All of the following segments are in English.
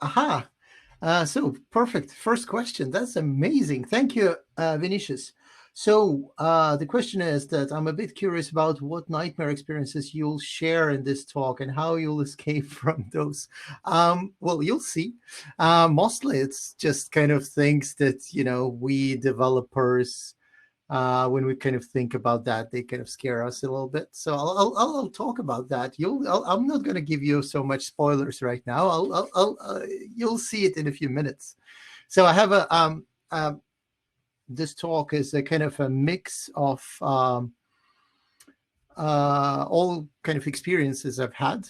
Aha. So perfect. First question. That's amazing. Thank you, Vinicius. So the question is that I'm a bit curious about what nightmare experiences you'll share in this talk and how you'll escape from those. Well, you'll see. Mostly it's just kind of things that, we developers, when we kind of think about that, they kind of scare us a little bit. So I'll talk about that. I'm not going to give you so much spoilers right now. You'll see it in a few minutes. So I have this talk is a kind of a mix of all kind of experiences I've had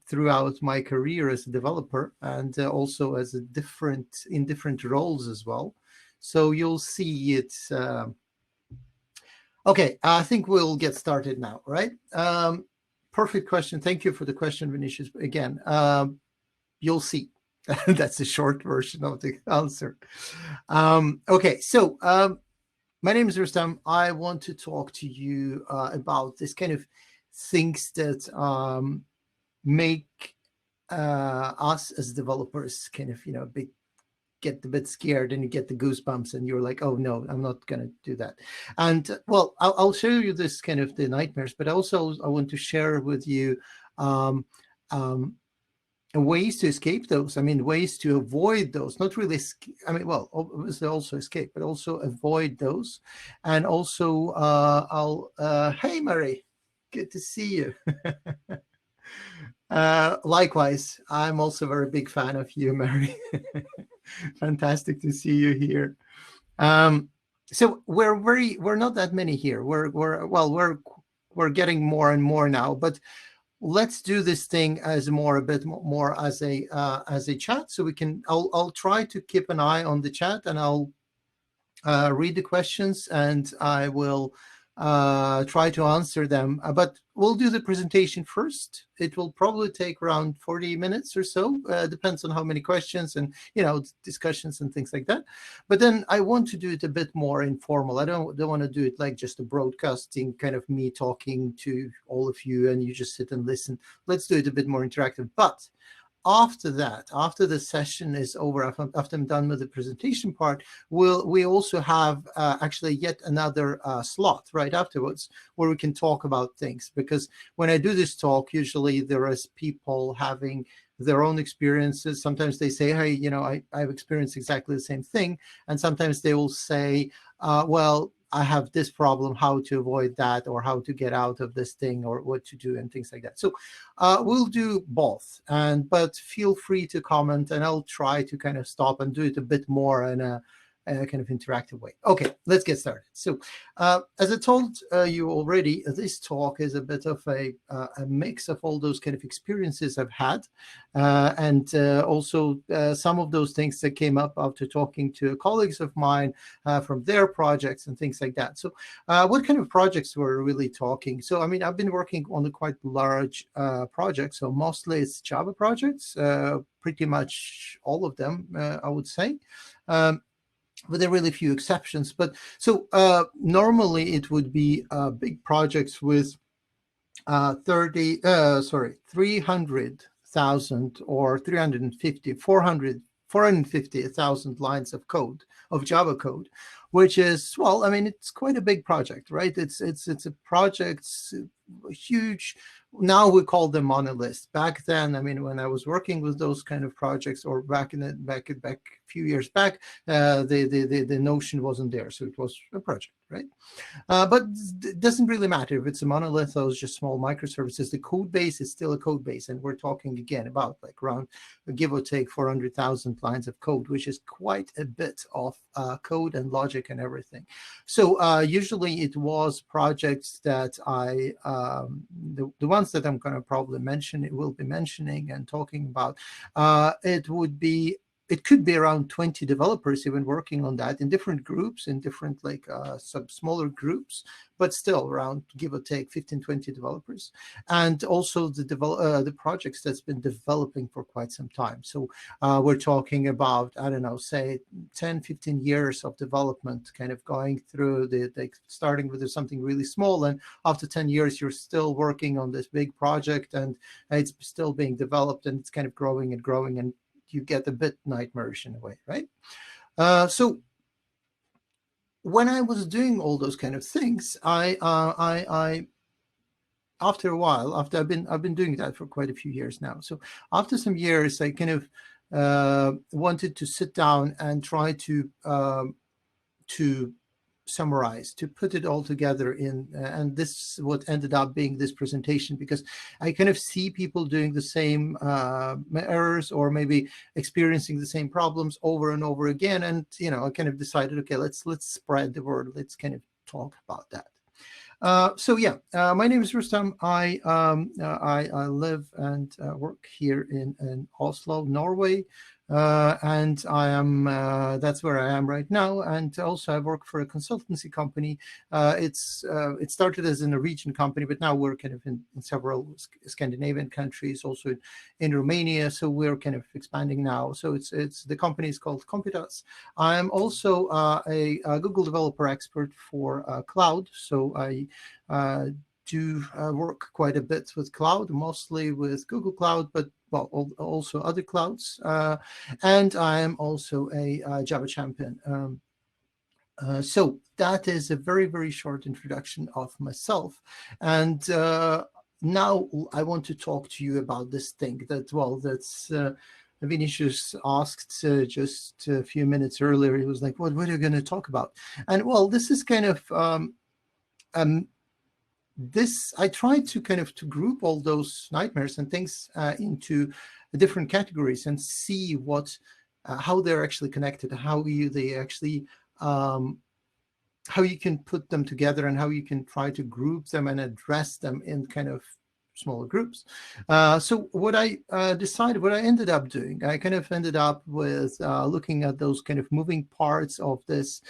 throughout my career as a developer, and also as in different roles as well. So you'll see it. Okay, I think we'll get started now, right? Perfect question. Thank you for the question, Vinicius. Again, you'll see. That's the short version of the answer. Okay, so my name is Rustam. I want to talk to you about this kind of things that make us as developers kind of, get a bit scared, and you get the goosebumps, and you're like, oh no, I'm not going to do that. And well, I'll show you this kind of the nightmares, but also I want to share with you ways to escape those. I mean, ways to avoid those. Not really. Well, obviously also escape, but also avoid those. And also, hey, Murray, good to see you. Likewise, I'm also a very big fan of you, Mary. Fantastic to see you here. So we're not that many here. We're getting more and more now, but let's do this thing as a bit more as a chat. So I'll try to keep an eye on the chat, and I'll read the questions, and I will try to answer them. But we'll do the presentation first. It will probably take around 40 minutes or so. Depends on how many questions and discussions and things like that. But then I want to do it a bit more informal. I don't want to do it like just a broadcasting kind of me talking to all of you and you just sit and listen. Let's do it a bit more interactive. But after that, after the session is over, after I'm done with the presentation part, we also have actually yet another slot right afterwards where we can talk about things. Because when I do this talk, usually there is people having their own experiences. Sometimes they say, hey, I've experienced exactly the same thing. And sometimes they will say, well, I have this problem, how to avoid that, or how to get out of this thing, or what to do, and things like that. So we'll do both, but feel free to comment, and I'll try to kind of stop and do it a bit more in a kind of interactive way. Okay, let's get started. So as I told you already, this talk is a bit of a mix of all those kind of experiences I've had, and also some of those things that came up after talking to colleagues of mine from their projects and things like that. So what kind of projects were really talking? So, I mean, I've been working on a quite large project. So mostly it's Java projects, pretty much all of them, I would say. But there are really few exceptions. But so normally it would be big projects with 300,000 or 450,000 lines of code, of Java code, which is, well, I mean, it's quite a big project, right? It's a project, huge. Now we call them monoliths. Back then, I mean, when I was working with those kind of projects, or back a few years back, the notion wasn't there, so it was a project, right? But it doesn't really matter if it's a monolith or just small microservices. The code base is still a code base, and we're talking again about like around, give or take, 400,000 lines of code, which is quite a bit of code and logic and everything. So usually it was projects that the ones that I'm going to probably mention, will be mentioning and talking about, it would be it could be around 20 developers even working on that in different groups, in different like smaller groups, but still around, give or take, 15, 20 developers. And also the projects that's been developing for quite some time. So we're talking about, I don't know, say 10, 15 years of development, kind of going through starting with something really small. And after 10 years, you're still working on this big project and it's still being developed and it's kind of growing and growing, and you get a bit nightmarish in a way, right? So when I was doing all those kind of things, I after a while, after I've been doing that for quite a few years now. So after some years, I kind of wanted to sit down and try to summarize, to put it all together in, and this is what ended up being this presentation, because I kind of see people doing the same errors or maybe experiencing the same problems over and over again. And, you know, I kind of decided, okay, let's spread the word. Let's kind of talk about that. So yeah, my name is Rustam. I live and work here in Oslo, Norway. And I am that's where I am right now. And also I work for a consultancy company. It started as a Norwegian company, but now we're kind of in several Scandinavian countries, also in Romania. So we're kind of expanding now. So it's the company is called Computas. I am also a Google developer expert for cloud. So I do work quite a bit with cloud, mostly with Google Cloud, but well, also other clouds. And I am also a Java champion. So that is a very, very short introduction of myself. And now I want to talk to you about this thing that's Vinicius asked just a few minutes earlier. He was like, what are you going to talk about? And well, this is kind of I tried to kind of to group all those nightmares and things into different categories and see what how they're actually connected, how you can put them together and how you can try to group them and address them in kind of smaller groups. So what I decided, what I ended up doing, I kind of ended up with looking at those kind of moving parts of this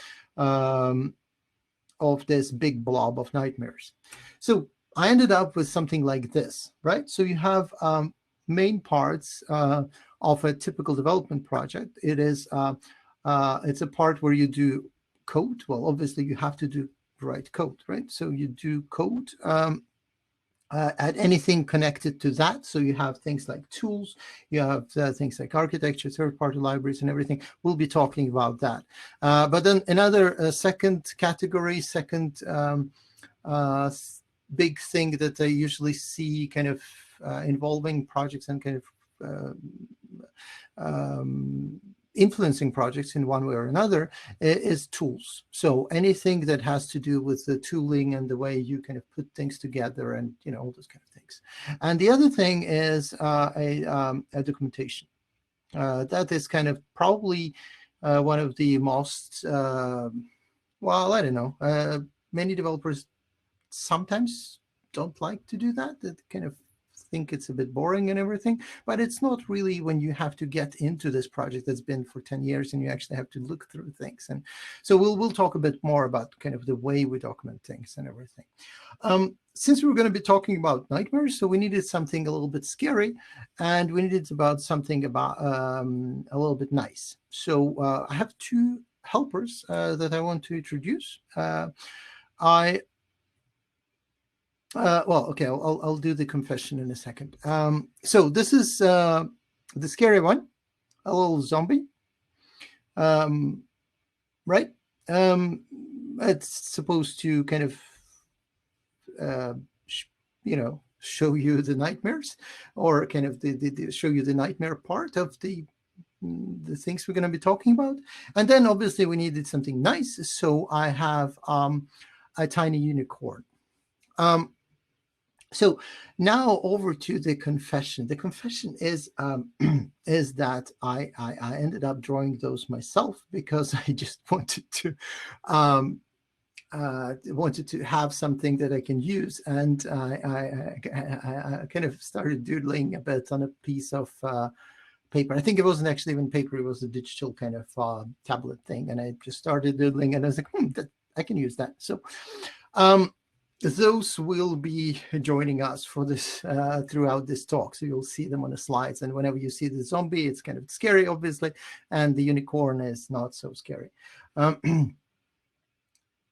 big blob of nightmares. So I ended up with something like this, right? So you have main parts of a typical development project. It is it's a part where you do code. Well, obviously you have to write code, right? So you do code. At anything connected to that. So you have things like tools, you have things like architecture, third-party libraries, and everything. We'll be talking about that. But then another second category, big thing that I usually see kind of involving projects and kind of influencing projects in one way or another is tools. So anything that has to do with the tooling and the way you kind of put things together and, you know, all those kind of things. And the other thing is a documentation. That is kind of probably one of the most, well, I don't know, many developers sometimes don't like to do that. That kind of think it's a bit boring and everything, but it's not really when you have to get into this project that's been for 10 years and you actually have to look through things. And so we'll talk a bit more about kind of the way we document things and everything. Since we were going to be talking about nightmares, so we needed something a little bit scary, and we needed something about a little bit nice. So I have two helpers that I want to introduce. Well, okay, I'll do the confession in a second. So this is the scary one, a little zombie, right? It's supposed to kind of, you know, show you the nightmares, or kind of show you the nightmare part of the things we're going to be talking about. And then obviously we needed something nice, so I have a tiny unicorn. So now over to the confession. The confession is is that I ended up drawing those myself because I just wanted to have something that I can use, and I kind of started doodling a bit on a piece of paper. I think it wasn't actually even paper, it was a digital kind of tablet thing. And I just started doodling and I was like, I can use that. So those will be joining us for this throughout this talk. So you'll see them on the slides. And whenever you see the zombie, it's kind of scary, obviously. And the unicorn is not so scary.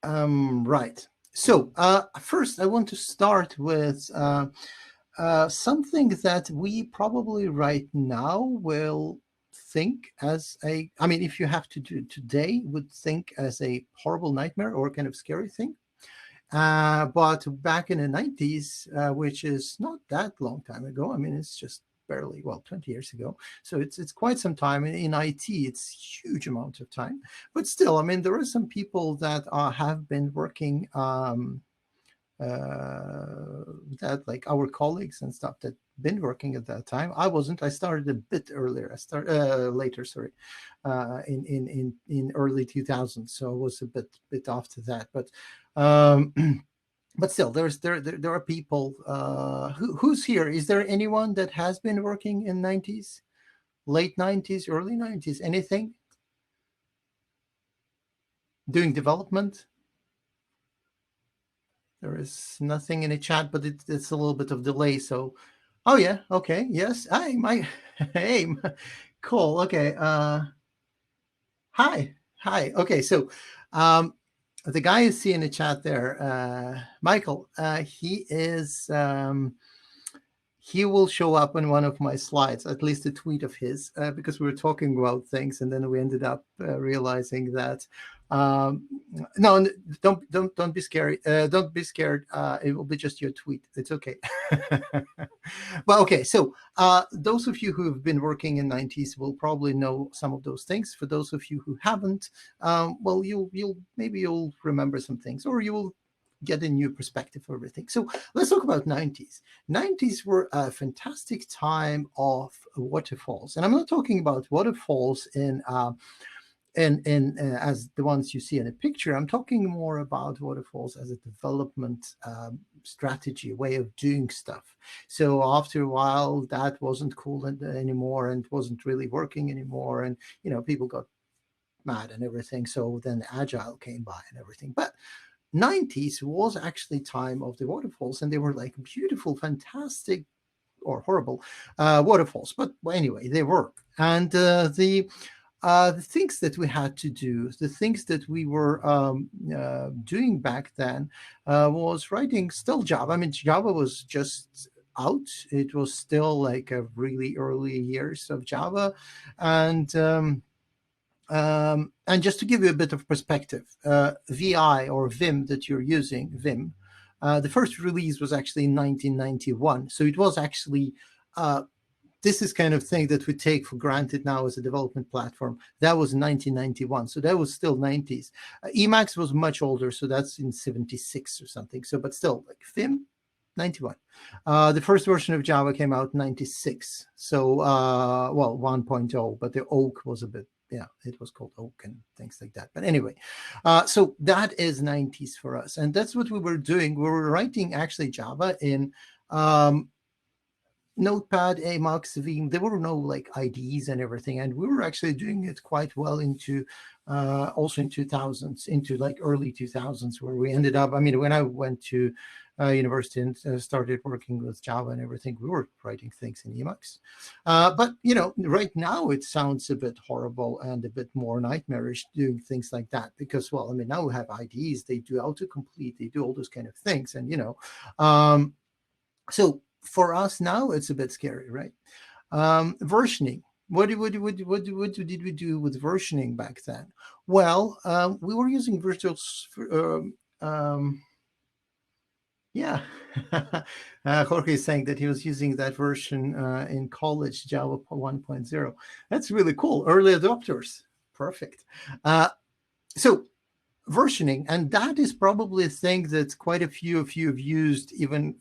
Right. So first, I want to start with something that we probably right now will think as I mean, if you have to do today, would think as a horrible nightmare or kind of scary thing. But back in the 90s, which is not that long time ago, I mean, it's just barely, well, 20 years ago. So it's quite some time. In IT, it's huge amount of time. But still, I mean, there are some people that have been working that, like our colleagues and stuff, that been working at that time. I wasn't. I started a bit earlier. I started later, sorry, in early 2000s. So I was a bit after that. But but still, there are people who's here. Is there anyone that has been working in 90s, late 90s, early 90s? Anything? Doing development? There is nothing in the chat, but it's a little bit of delay. So, oh yeah, okay, yes. Hi, my hey, cool. Okay. Hi. Okay, so the guy you see in the chat there, Michael, he is he will show up on one of my slides, at least a tweet of his, because we were talking about things, and then we ended up realizing that no, don't be scary. Don't be scared. It will be just your tweet. It's okay. But okay, so those of you who have been working in 90s will probably know some of those things. For those of you who haven't, well, you'll remember some things, or you will get a new perspective for everything. So let's talk about 90s. 90s were a fantastic time of waterfalls, and I'm not talking about waterfalls in as the ones you see in a picture. I'm talking more about waterfalls as a development strategy, way of doing stuff. So after a while, that wasn't cool anymore, and wasn't really working anymore, and people got mad and everything. So then Agile came by and everything. But 90s was actually time of the waterfalls, and they were like beautiful, fantastic, or horrible waterfalls. But anyway, they were. And the things that we had to do, the things that we were doing back then was writing still Java. I mean, Java was just out. It was still like a really early years of Java. And just to give you a bit of perspective, VI or Vim that you're using, Vim, the first release was actually in 1991. So it was actually, this is kind of thing that we take for granted now as a development platform. That was 1991. So that was still 90s. Emacs was much older. So that's in 76 or something. So, but still, like Vim, 91. The first version of Java came out in 96. So, well, 1.0, but the Oak was a bit, it was called Oak and things like that. But anyway, so that is 90s for us. And that's what we were doing. We were writing actually Java in Notepad, Emacs, Vim. There were no like IDEs and everything. And we were actually doing it quite well into also in 2000s, into like early 2000s, where we ended up, I mean, when I went to university and started working with Java and everything, we were writing things in Emacs. But, right now it sounds a bit horrible and a bit more nightmarish doing things like that, because, well, I mean, now we have IDEs, they do autocomplete, they do all those kind of things. And, so for us now, it's a bit scary, right? Versioning. What did we do with versioning back then? Well, we were using virtual. Yeah, Jorge is saying that he was using that version in college, Java 1.0. That's really cool. Early adopters. Perfect. So versioning, and that is probably a thing that quite a few of you have used even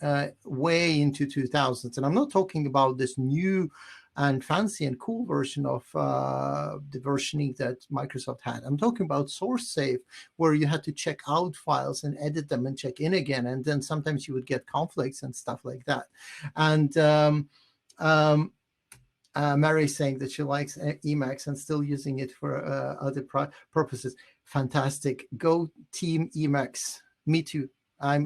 way into 2000s. And I'm not talking about this new and fancy and cool version of the versioning that Microsoft had. I'm talking about source save, where you had to check out files and edit them and check in again. And then sometimes you would get conflicts and stuff like that. And Mary saying that she likes Emacs and still using it for other purposes. Fantastic. Go team Emacs. Me too. I'm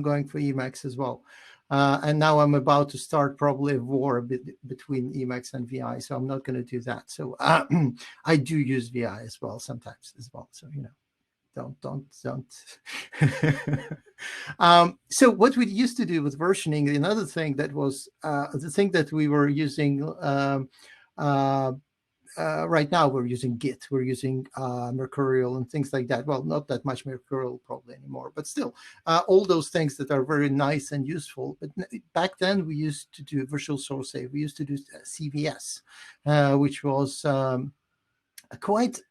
going for Emacs as well. And now I'm about to start probably a war between Emacs and VI, so I'm not going to do that. So I do use VI as well sometimes as well. So don't. So what we used to do with versioning, another thing that was the thing that we were using right now, we're using Git, we're using Mercurial and things like that. Well, not that much Mercurial probably anymore, but still all those things that are very nice and useful. But back then we used to do virtual source save. We used to do CVS, which was quite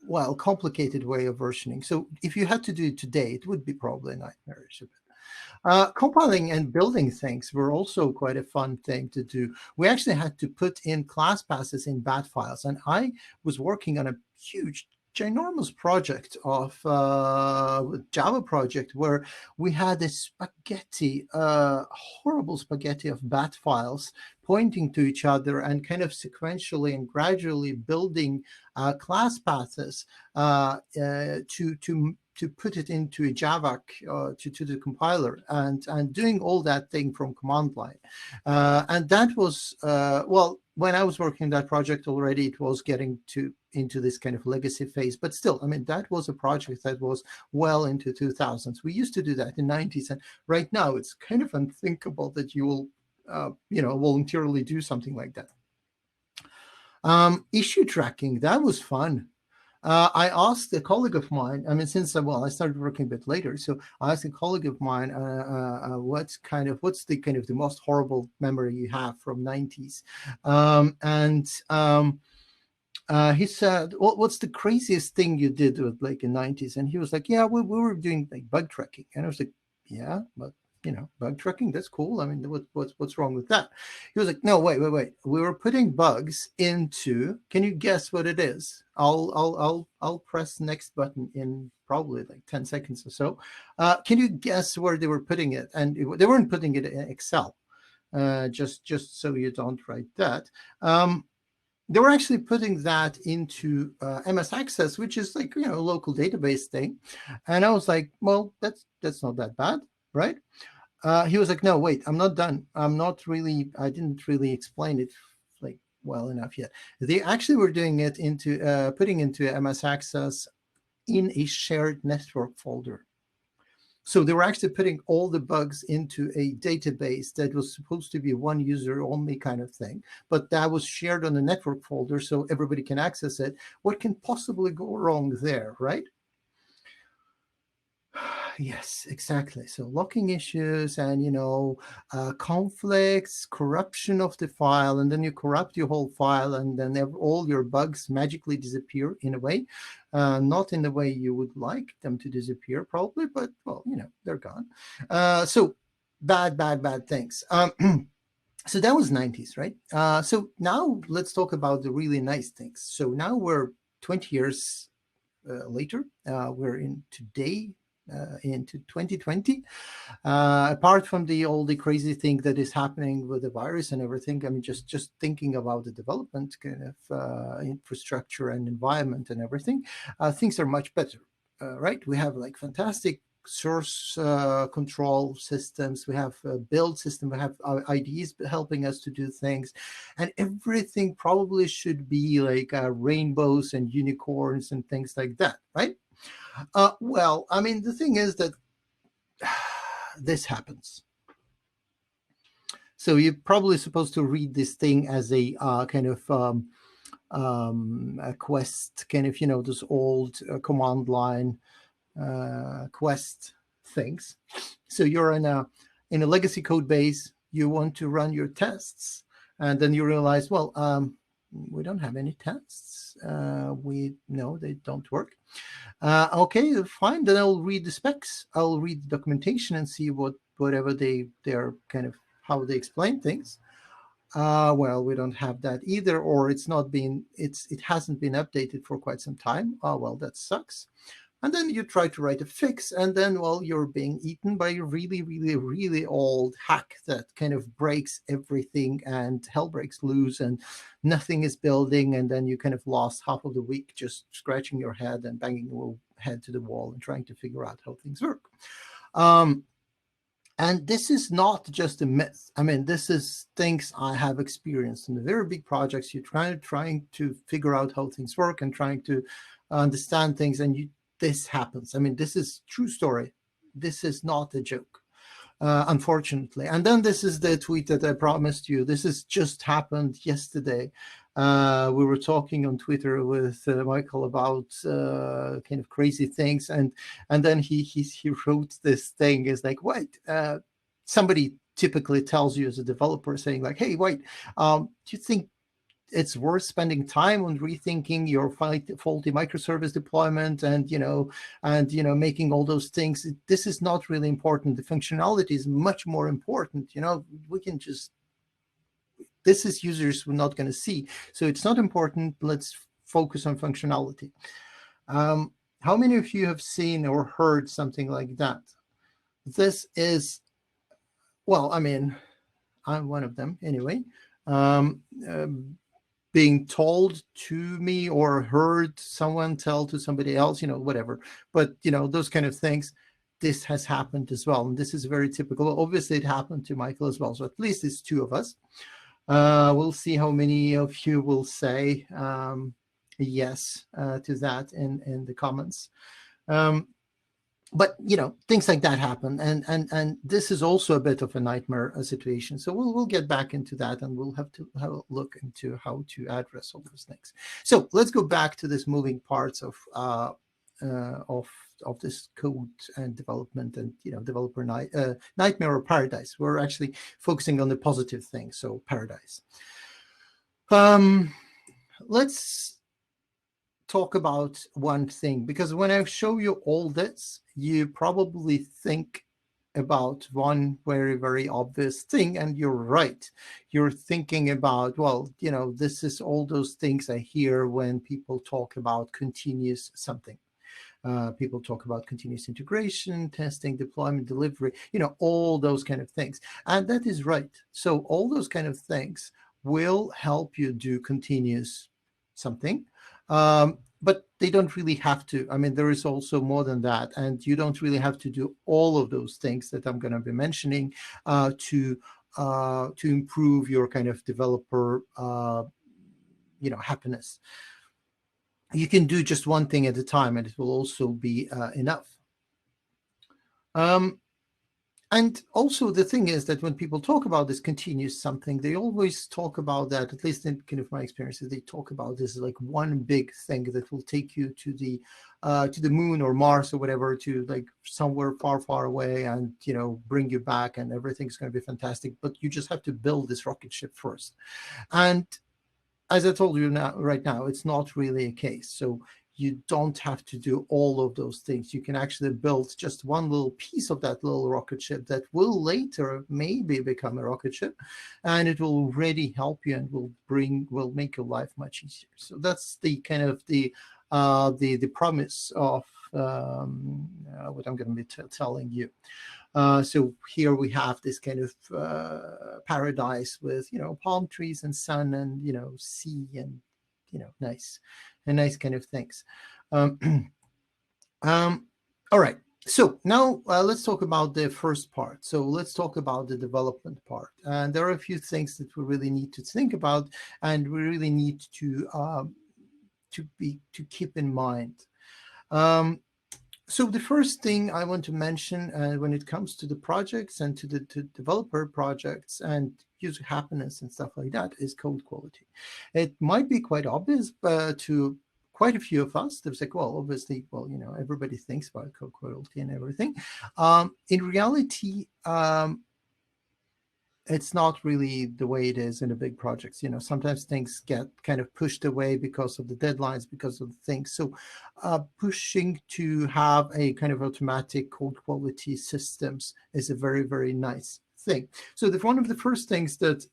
well, complicated way of versioning. So if you had to do it today, it would be probably nightmarish. Compiling and building things were also quite a fun thing to do. We actually had to put in class passes in bat files, and I was working on a huge, ginormous project of Java project where we had a spaghetti, horrible spaghetti of bat files pointing to each other and kind of sequentially and gradually building class paths to put it into a Java to the compiler and doing all that thing from command line. And that was, well, when I was working on that project already, it was getting into this kind of legacy phase. But still, I mean, that was a project that was well into 2000s. We used to do that in 90s. And right now, it's kind of unthinkable that you will, voluntarily do something like that. Issue tracking, that was fun. I asked a colleague of mine, I mean, since, I started working a bit later. So I asked a colleague of mine, what's the most horrible memory you have from 90s? He said, what's the craziest thing you did with like in 90s? And he was like, yeah, we were doing like bug tracking. And I was like, yeah, but bug tracking, that's cool. I mean, what's wrong with that? He was like, no, wait. We were putting bugs into, can you guess what it is? I'll press next button in probably like 10 seconds or so. Can you guess where they were putting it? And they weren't putting it in Excel, just so you don't write that. They were actually putting that into MS Access, which is like, a local database thing. And I was like, well, that's not that bad, right? He was like, no, wait, I'm not done. I didn't really explain it like well enough yet. They actually were doing it into putting into MS Access in a shared network folder. So they were actually putting all the bugs into a database that was supposed to be one user only kind of thing, but that was shared on the network folder so everybody can access it. What can possibly go wrong there, right? Yes, exactly. So locking issues and, conflicts, corruption of the file, and then you corrupt your whole file and then all your bugs magically disappear in a way, not in the way you would like them to disappear probably, but well, they're gone. So bad things. So that was 90s, right? So now let's talk about the really nice things. So now we're 20 years later. We're in today. Into 2020, apart from all the crazy thing that is happening with the virus and everything, I mean, just thinking about the development kind of infrastructure and environment and everything, things are much better, right? We have like fantastic source control systems, we have a build system, we have our IDEs helping us to do things, and everything probably should be like rainbows and unicorns and things like that, right? Well, I mean, the thing is that this happens. So you're probably supposed to read this thing as a kind of a quest, kind of, those old command line quest things. So you're in a legacy code base, you want to run your tests, and then you realize, well, we don't have any tests. We know they don't work. Okay, fine. Then I'll read the specs. I'll read the documentation and see whatever they're kind of how they explain things. Well, we don't have that either, or it hasn't been updated for quite some time. Oh, well, that sucks. And then you try to write a fix, and then, well, you're being eaten by a really, really, really old hack that kind of breaks everything, and hell breaks loose, and nothing is building. And then you kind of lost half of the week just scratching your head and banging your head to the wall and trying to figure out how things work. And this is not just a myth. I mean, this is things I have experienced in the very big projects. You're trying to figure out how things work and trying to understand things, and this happens. I mean, this is true story. This is not a joke, unfortunately. And then this is the tweet that I promised you. This has just happened yesterday. We were talking on Twitter with Michael about kind of crazy things, and then he wrote this thing. Is like, wait, somebody typically tells you as a developer, saying like, hey, wait, do you think it's worth spending time on rethinking your faulty microservice deployment and making all those things? This is not really important. The functionality is much more important. We can just, this is users we're not going to see, so it's not important. Let's focus on functionality. How many of you have seen or heard something like that? This is, well, I mean, I'm one of them anyway. Being told to me or heard someone tell to somebody else, whatever. But, those kind of things, this has happened as well. And this is very typical. Obviously, it happened to Michael as well. So at least it's two of us. We'll see how many of you will say yes to that in the comments. But things like that happen, and this is also a bit of a nightmare situation. So we'll get back into that, and we'll have to have a look into how to address all those things. So let's go back to this moving parts of this code and development and developer nightmare or paradise. We're actually focusing on the positive thing, so paradise. Let's talk about one thing, because when I show you all this, you probably think about one very, very obvious thing, and you're right. You're thinking about, well, this is all those things I hear when people talk about continuous something. People talk about continuous integration, testing, deployment, delivery, all those kind of things. And that is right. So all those kind of things will help you do continuous something. But they don't really have to. I mean, there is also more than that, and you don't really have to do all of those things that I'm going to be mentioning to improve your kind of developer, happiness. You can do just one thing at a time, and it will also be enough. And also the thing is that when people talk about this continuous something, they always talk about that, at least in kind of my experiences, they talk about this like one big thing that will take you to the moon or Mars or whatever, to like somewhere far, far away, and bring you back, and everything's going to be fantastic. But you just have to build this rocket ship first. And as I told you right now, it's not really a case. So you don't have to do all of those things. You can actually build just one little piece of that little rocket ship that will later maybe become a rocket ship, and it will already help you and will make your life much easier. So that's the kind of the promise of what I'm going to be telling you. So here we have this kind of paradise with palm trees and sun and sea and nice kind of things. All right. So now let's talk about the first part. So let's talk about the development part. And there are a few things that we really need to think about, and we really need to keep in mind. So the first thing I want to mention when it comes to the projects and to the developer projects and user happiness and stuff like that is code quality. It might be quite obvious, but to quite a few of us, there's like, well, obviously, well, everybody thinks about code quality and everything. In reality, it's not really the way it is in the big projects. Sometimes things get kind of pushed away because of the deadlines, because of the things. So pushing to have a kind of automatic code quality systems is a very, very nice thing. So one of the first things that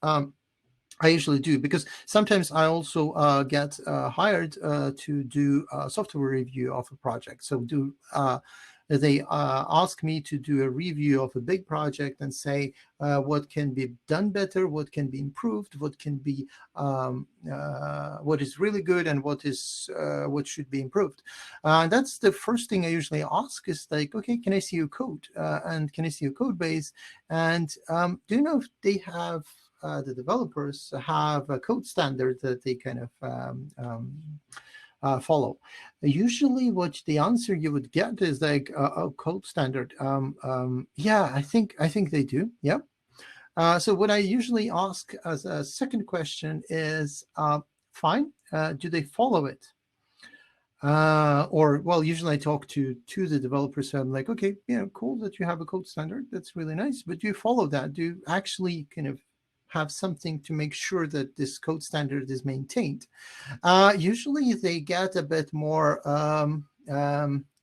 I usually do, because sometimes I also get hired to do software review of a project. So they ask me to do a review of a big project and say what can be done better, what can be improved, what can be what is really good, and what should be improved. That's the first thing I usually ask, is like, okay, can I see your code, and can I see your code base, and do you know if they have the developers have a code standard that they kind of follow. Usually, what the answer you would get is like, "Oh, code standard. Yeah, I think they do. Yeah." So what I usually ask as a second question is, fine. Do they follow it? Or, well, usually I talk to the developers. So I'm like, okay, yeah, cool that you have a code standard. That's really nice. But do you follow that? Do you actually kind of have something to make sure that this code standard is maintained? Usually they get a bit more,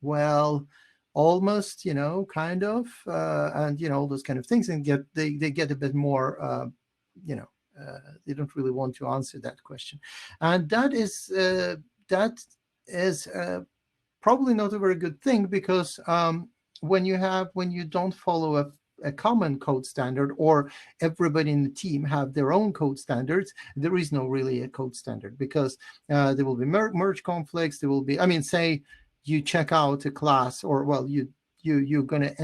well, almost, kind of, and all those kind of things, and they get a bit more, you know, they don't really want to answer that question, and that is probably not a very good thing, because when you don't follow a common code standard, or everybody in the team have their own code standards, there is no really a code standard, because there will be merge conflicts. There will be, I mean, say you check out a class, or, well, you're going to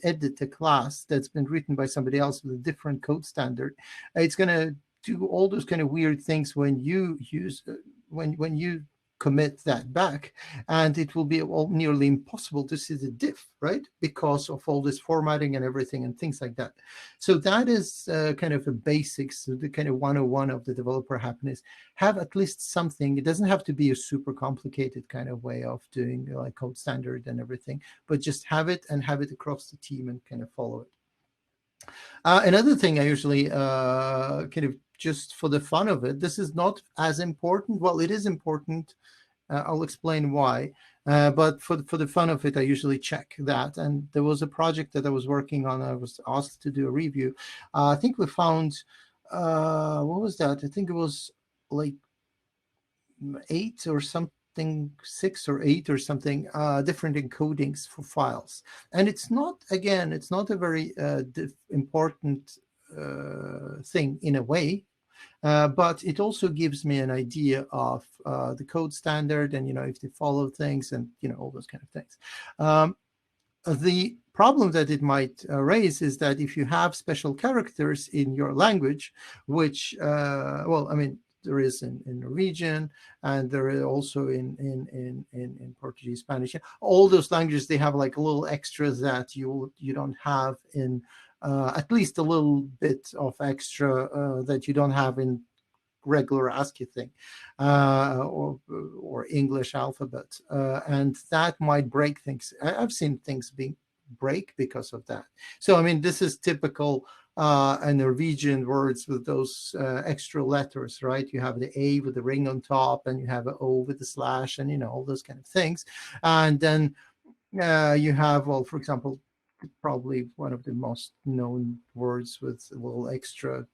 edit a class that's been written by somebody else with a different code standard. It's going to do all those kind of weird things when you use when you commit that back, and it will be all nearly impossible to see the diff, right, because of all this formatting and everything and things like that. So that is kind of a basics, the kind of 101 of the developer happiness. Have at least something. It doesn't have to be a super complicated kind of way of doing like code standard and everything, but just have it, and have it across the team, and kind of follow it. Another thing I usually kind of, just for the fun of it, this is not as important. Well, it is important. I'll explain why. But for the fun of it, I usually check that. And there was a project that I was working on. I was asked to do a review. I think we found, what was that? I think it was like 8 or something, 6 or 8 or something, different encodings for files. And it's not a very important thing in a way. But it also gives me an idea of the code standard, and if they follow things, and all those kind of things. The problem that it might raise is that if you have special characters in your language, which well, I mean, there is in Norwegian, and there is also in Portuguese, Spanish. All those languages, they have like a little extras that you don't have in. At least a little bit of extra that you don't have in regular ASCII thing, or English alphabet, and that might break things. I've seen things being break because of that. So I mean, this is typical Norwegian words with those extra letters, right? You have the A with the ring on top, and you have an O with the slash, and all those kind of things. And then you have, well, for example, probably one of the most known words with a little extra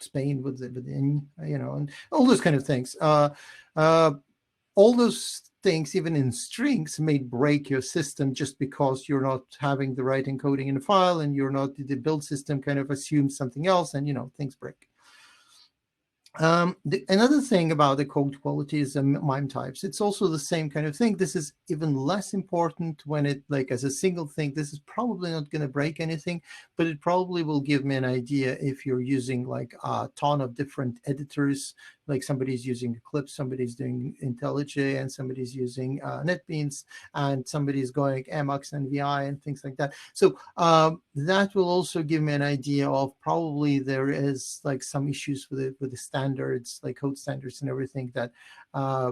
Spain with in, and all those kind of things. All those things, even in strings, may break your system just because you're not having the right encoding in the file, and you're not, the build system kind of assumes something else, and things break. Another thing about the code quality is the MIME types. It's also the same kind of thing. This is even less important when it, like, as a single thing. This is probably not going to break anything, but it probably will give me an idea if you're using like a ton of different editors, like somebody's using Eclipse, somebody's doing IntelliJ, and somebody's using NetBeans, and somebody's going Emacs and VI and things like that. So that will also give me an idea of, probably there is like some issues with the standards, like code standards and everything, that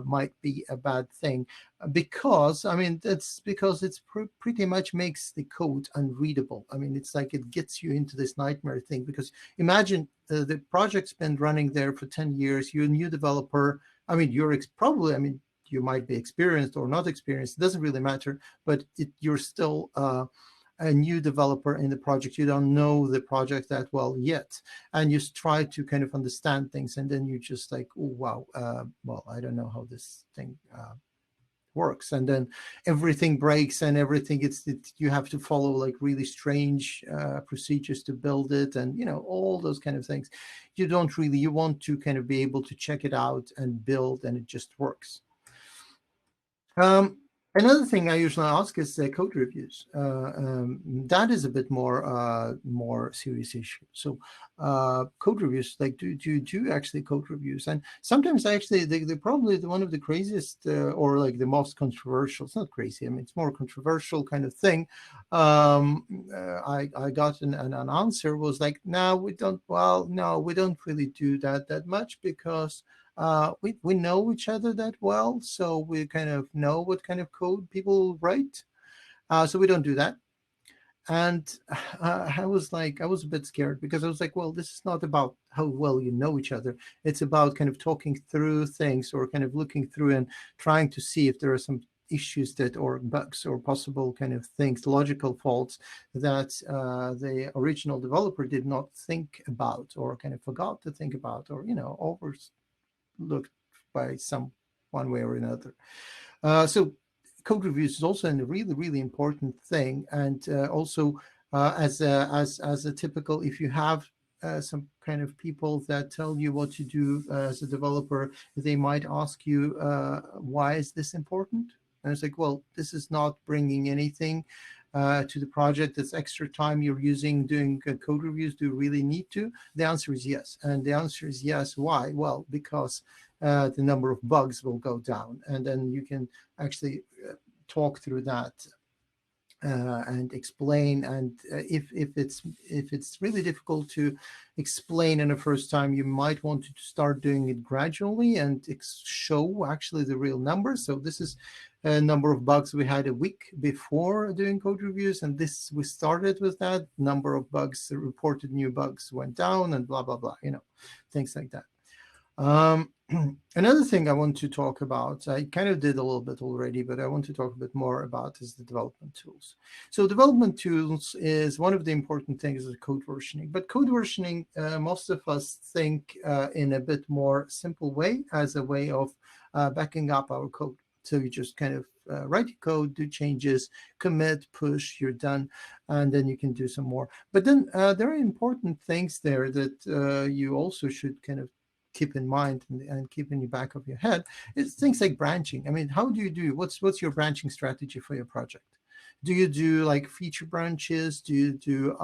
might be a bad thing, because I mean, that's because it's pretty much makes the code unreadable. I mean, it's like it gets you into this nightmare thing, because imagine the project's been running there for 10 years. You're a new developer. I mean, probably, I mean, you might be experienced or not experienced. It doesn't really matter, but you're still a new developer in the project, you don't know the project that well yet, and you try to kind of understand things, and then you just like, oh wow, well, I don't know how this thing works, and then everything breaks, and everything you have to follow like really strange procedures to build it, and all those kind of things. You don't really, you want to kind of be able to check it out and build, and it just works. Another thing I usually ask is code reviews. That is a bit more serious issue. So code reviews, like do actually code reviews, and sometimes actually they're probably one of the craziest or like the most controversial. It's not crazy. I mean, it's more controversial kind of thing. I got an answer was like, no, we don't. Well, no, we don't really do that much because we know each other that well, so we kind of know what kind of code people write. So we don't do that. And I was a bit scared, because I was like, well, this is not about how well you know each other. It's about kind of talking through things, or kind of looking through and trying to see if there are some issues or bugs or possible kind of things, logical faults that the original developer did not think about, or kind of forgot to think about, or overlooked by one way or another. So code reviews is also a really, really important thing. And also as a typical, if you have some kind of people that tell you what to do as a developer, they might ask you, why is this important? And it's like, well, this is not bringing anything to the project. That's extra time you're using doing code reviews. Do you really need to? The answer is yes. And the answer is yes. Why? Well, because the number of bugs will go down, and then you can actually talk through that and explain. And if it's really difficult to explain in the first time, you might want to start doing it gradually and show actually the real numbers. So this is a number of bugs we had a week before doing code reviews, and we started with that number of bugs. The reported new bugs went down, and blah blah blah, things like that. Another thing I want to talk about, I kind of did a little bit already, but I want to talk a bit more about, is the development tools. So development tools is one of the important things of code versioning. But code versioning, most of us think in a bit more simple way, as a way of backing up our code. So you just kind of write your code, do changes, commit, push, you're done, and then you can do some more. But then there are important things there that you also should kind of keep in mind and keep in the back of your head. It's things like branching. I mean, how do you do, what's your branching strategy for your project? Do you do like feature branches? Do you do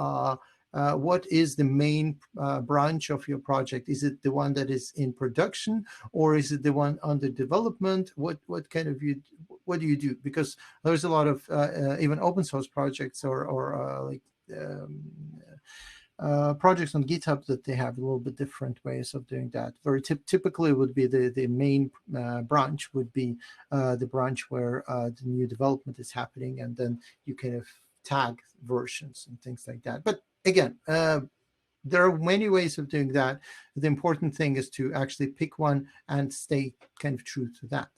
what is the main branch of your project? Is it the one that is in production, or is it the one under development? What do you do? Because there's a lot of even open source projects or projects on GitHub that they have a little bit different ways of doing that. Very typically would be the main branch would be the branch where the new development is happening, and then you kind of tag versions and things like that. But again, there are many ways of doing that. The important thing is to actually pick one and stay kind of true to that.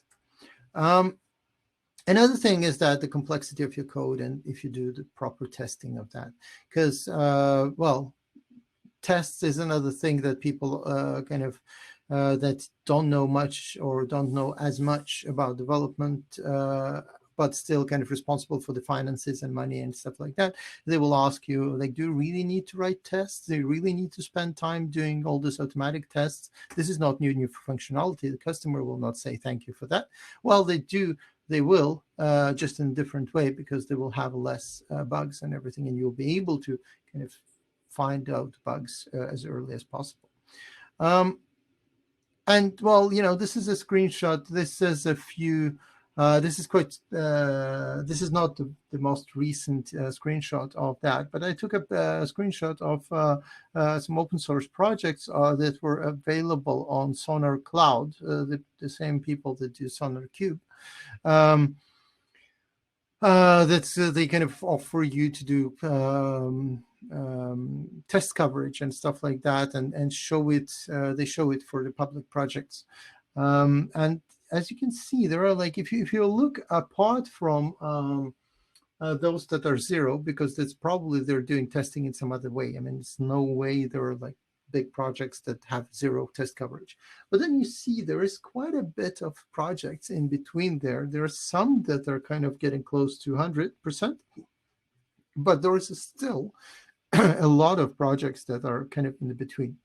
Another thing is that the complexity of your code, and if you do the proper testing of that, because well, tests is another thing that people kind of that don't know much or don't know as much about development, but still kind of responsible for the finances and money and stuff like that. They will ask you, like, do you really need to write tests? Do you really need to spend time doing all this automatic tests? This is not new functionality. The customer will not say thank you for that. Well, they do. They will, just in a different way, because they will have less bugs and everything, and you'll be able to kind of find out bugs as early as possible. And well, this is a screenshot. This is a few. This is quite. This is not the most recent screenshot of that, but I took a screenshot of some open source projects that were available on Sonar Cloud, the same people that do Sonar Cube. That's they kind of offer you to do test coverage and stuff like that, and show it. They show it for the public projects, and as you can see, there are like, if you look apart from those that are zero, because that's probably they're doing testing in some other way. I mean, it's no way there are like big projects that have zero test coverage. But then you see there is quite a bit of projects in between there. There are some that are kind of getting close to 100%, but there is still a lot of projects that are kind of in the between.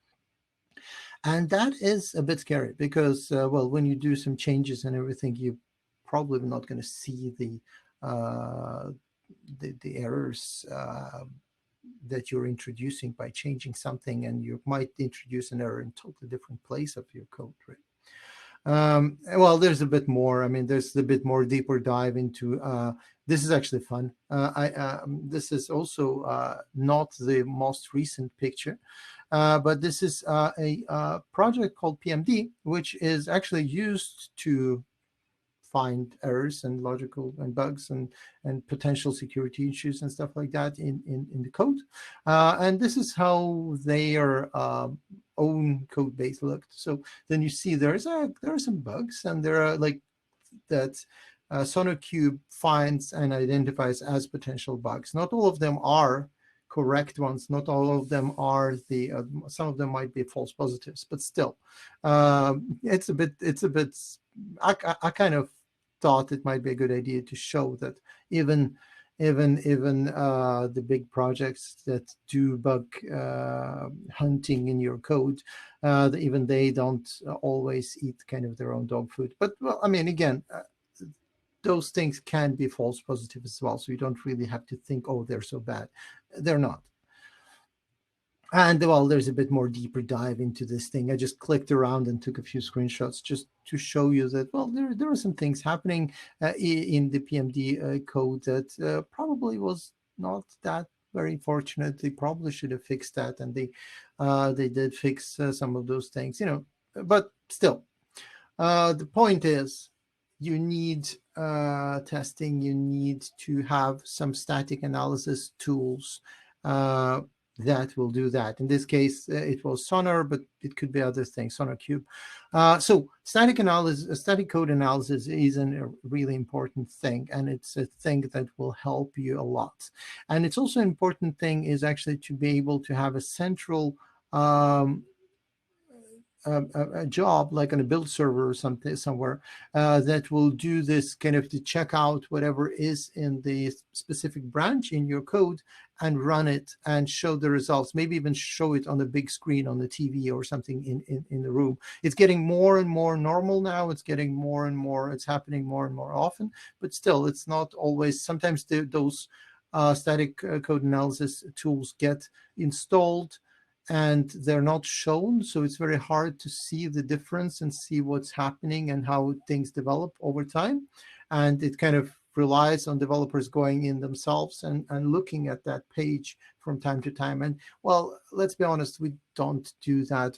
And that is a bit scary because, well, when you do some changes and everything, you probably not going to see uh, the errors that you're introducing by changing something, and you might introduce an error in totally different place of your code, right? Well, there's a bit more. I mean, there's a bit more deeper dive into. This is actually fun. This is also not the most recent picture, but this is a project called PMD, which is actually used to find errors and logical and bugs and potential security issues and stuff like that in the code. And this is how their own code base looked. So then you see there are some bugs, and there are like that SonarQube finds and identifies as potential bugs. Not all of them are correct ones. Not all of them are the. Some of them might be false positives, but still, it's a bit. I kind of thought it might be a good idea to show that even the big projects that do bug hunting in your code, even they don't always eat kind of their own dog food. But well, I mean, again, those things can be false positive as well. So you don't really have to think, oh, they're so bad. They're not. And well, there's a bit more deeper dive into this thing. I just clicked around and took a few screenshots just to show you that, well, there are some things happening in the PMD code that probably was not that very fortunate. They probably should have fixed that, and they did fix some of those things, but still, the point is, you need testing. You need to have some static analysis tools that will do that. In this case, it was Sonar, but it could be other things, SonarQube. So static code analysis is a really important thing, and it's a thing that will help you a lot. And it's also an important thing is actually to be able to have a central a job like on a build server or something somewhere that will do this kind of to check out whatever is in the specific branch in your code and run it and show the results, maybe even show it on a big screen on the TV or something in the room. It's getting more and more normal now. It's getting more and more, it's happening more and more often, but still it's not always. Sometimes those static code analysis tools get installed and they're not shown, so it's very hard to see the difference and see what's happening and how things develop over time. And it kind of relies on developers going in themselves and looking at that page from time to time. And well, let's be honest, we don't do that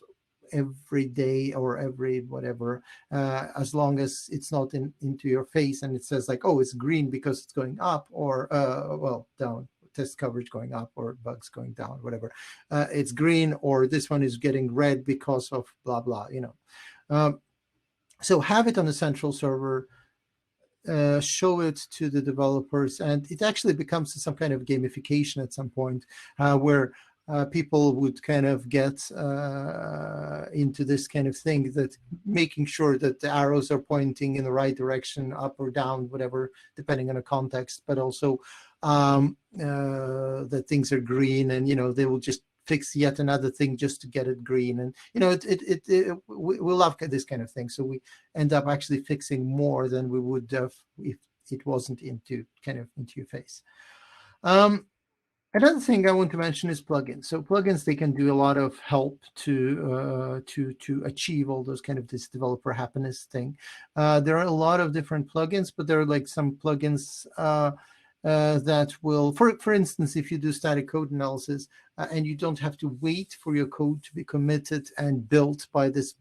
every day or every whatever, as long as it's not into your face and it says like, oh, it's green because it's going up, or well, down, test coverage going up or bugs going down, whatever. It's green, or this one is getting red because of blah blah, so have it on a central server, show it to the developers, and it actually becomes some kind of gamification at some point, where people would kind of get into this kind of thing, that making sure that the arrows are pointing in the right direction, up or down, whatever, depending on the context, but also that things are green, and they will just fix yet another thing just to get it green. And we love this kind of thing, so we end up actually fixing more than we would have if it wasn't into your face. Another thing I want to mention is plugins. So plugins, they can do a lot of help to achieve all those kind of this developer happiness thing. There are a lot of different plugins, but there are like some plugins that will, for instance, if you do static code analysis and you don't have to wait for your code to be committed and built by this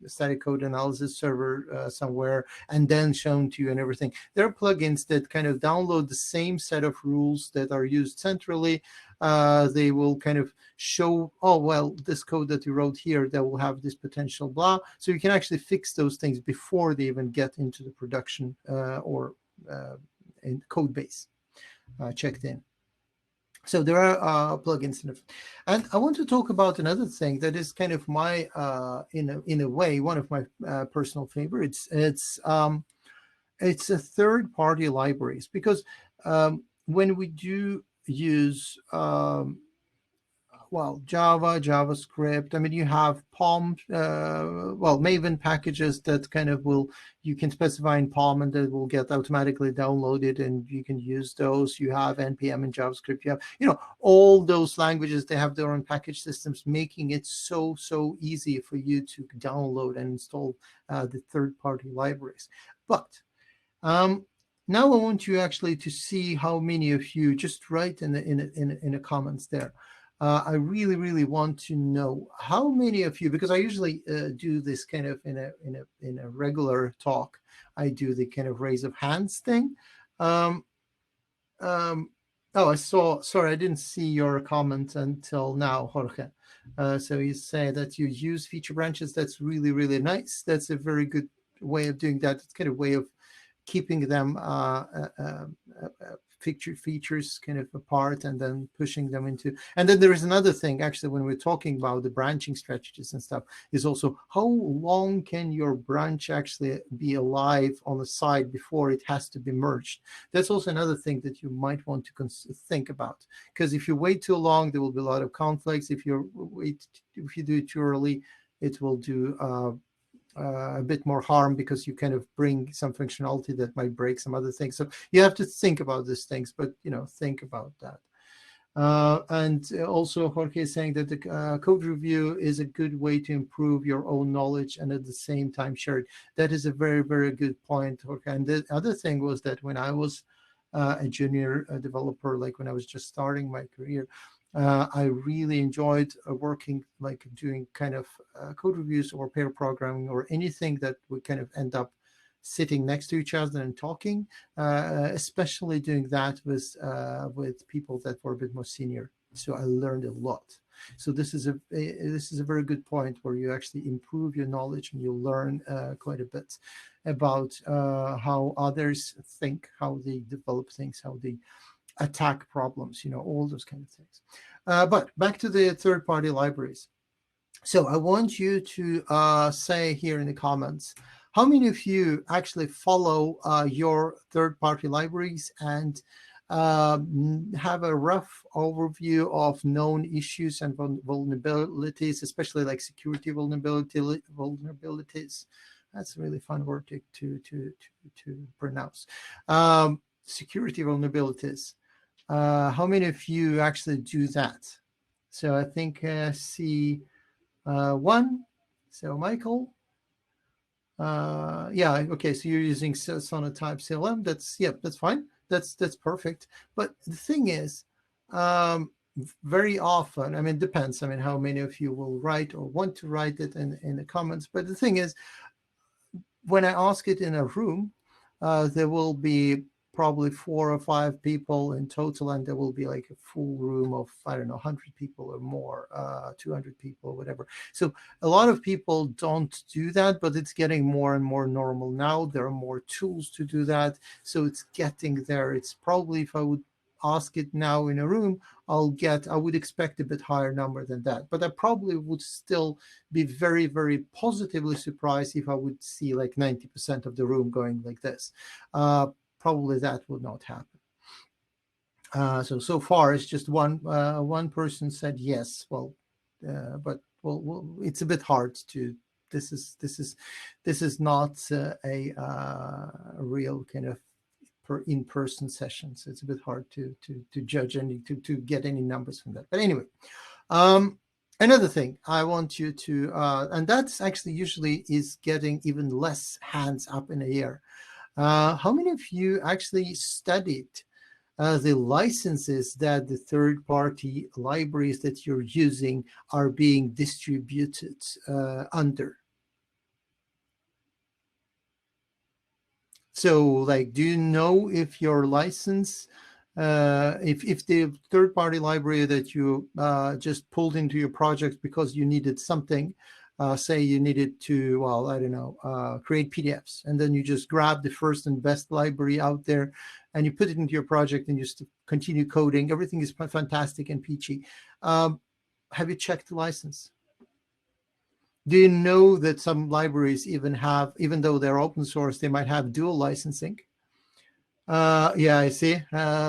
static code analysis server somewhere and then shown to you and everything. There are plugins that kind of download the same set of rules that are used centrally. They will kind of show, oh, well, this code that you wrote here, that will have this potential blah. So you can actually fix those things before they even get into the production or in code base. checked in. So there are plugins, and I want to talk about another thing that is kind of my, in a way, one of my personal favorites. It's a third-party libraries, because when we do use well, Java, JavaScript. I mean, you have POM, well, Maven packages that kind of you can specify in POM and that will get automatically downloaded and you can use those. You have NPM and JavaScript. You have, all those languages, they have their own package systems, making it so easy for you to download and install the third-party libraries. But now I want you actually to see how many of you, just write in the comments there. I really want to know how many of you, because I usually do this kind of in a regular talk. I do the kind of raise of hands thing. Oh, I saw. Sorry, I didn't see your comment until now, Jorge. So you say that you use feature branches. That's really nice. That's a very good way of doing that. It's kind of way of keeping them features kind of apart and then pushing them into. And then there is another thing, actually, when we're talking about the branching strategies and stuff, is also how long can your branch actually be alive on the side before it has to be merged. That's also another thing that you might want to think about, because if you wait too long, there will be a lot of conflicts. If you do it too early, it will do a bit more harm, because you kind of bring some functionality that might break some other things. So you have to think about these things, but think about that. And also Jorge is saying that the code review is a good way to improve your own knowledge and at the same time share it. That is a very good point, Jorge. And the other thing was that when I was a junior developer, like when I was just starting my career, I really enjoyed working, like doing kind of code reviews or pair programming or anything that would kind of end up sitting next to each other and talking, especially doing that with people that were a bit more senior. So I learned a lot. So this is a very good point where you actually improve your knowledge and you learn quite a bit about how others think, how they develop things, how they attack problems, all those kind of things. But back to the third-party libraries. So I want you to say here in the comments, how many of you actually follow your third-party libraries and have a rough overview of known issues and vulnerabilities, especially like security vulnerabilities. That's a really fun word to pronounce. Security vulnerabilities. How many of you actually do that? So I think see one. So Michael. Yeah, okay. So you're using Sonatype CLM. That's fine. That's perfect. But the thing is, very often, I mean, it depends. I mean, how many of you will write or want to write it in the comments. But the thing is, when I ask it in a room, there will be probably 4 or 5 people in total, and there will be like a full room of, I don't know, 100 people or more, 200 people or whatever. So a lot of people don't do that, but it's getting more and more normal now. There are more tools to do that. So it's getting there. It's probably, if I would ask it now in a room, I would expect a bit higher number than that. But I probably would still be very positively surprised if I would see like 90% of the room going like this. Probably that would not happen. So far it's just one person said yes. Well, but it's a bit hard to. This is not a real kind of in-person session, so it's a bit hard to judge any to get any numbers from that. But anyway, another thing I want you to, and that's actually usually is getting even less hands up in the air. How many of you actually studied the licenses that the third-party libraries that you're using are being distributed under? So, like, do you know if your license, if the third-party library that you just pulled into your project because you needed something, say you needed to, well, I don't know, create PDFs, and then you just grab the first and best library out there and you put it into your project and you just continue coding. Everything is fantastic and peachy. Have you checked the license? Do you know that some libraries even have, even though they're open source, they might have dual licensing? Yeah, I see.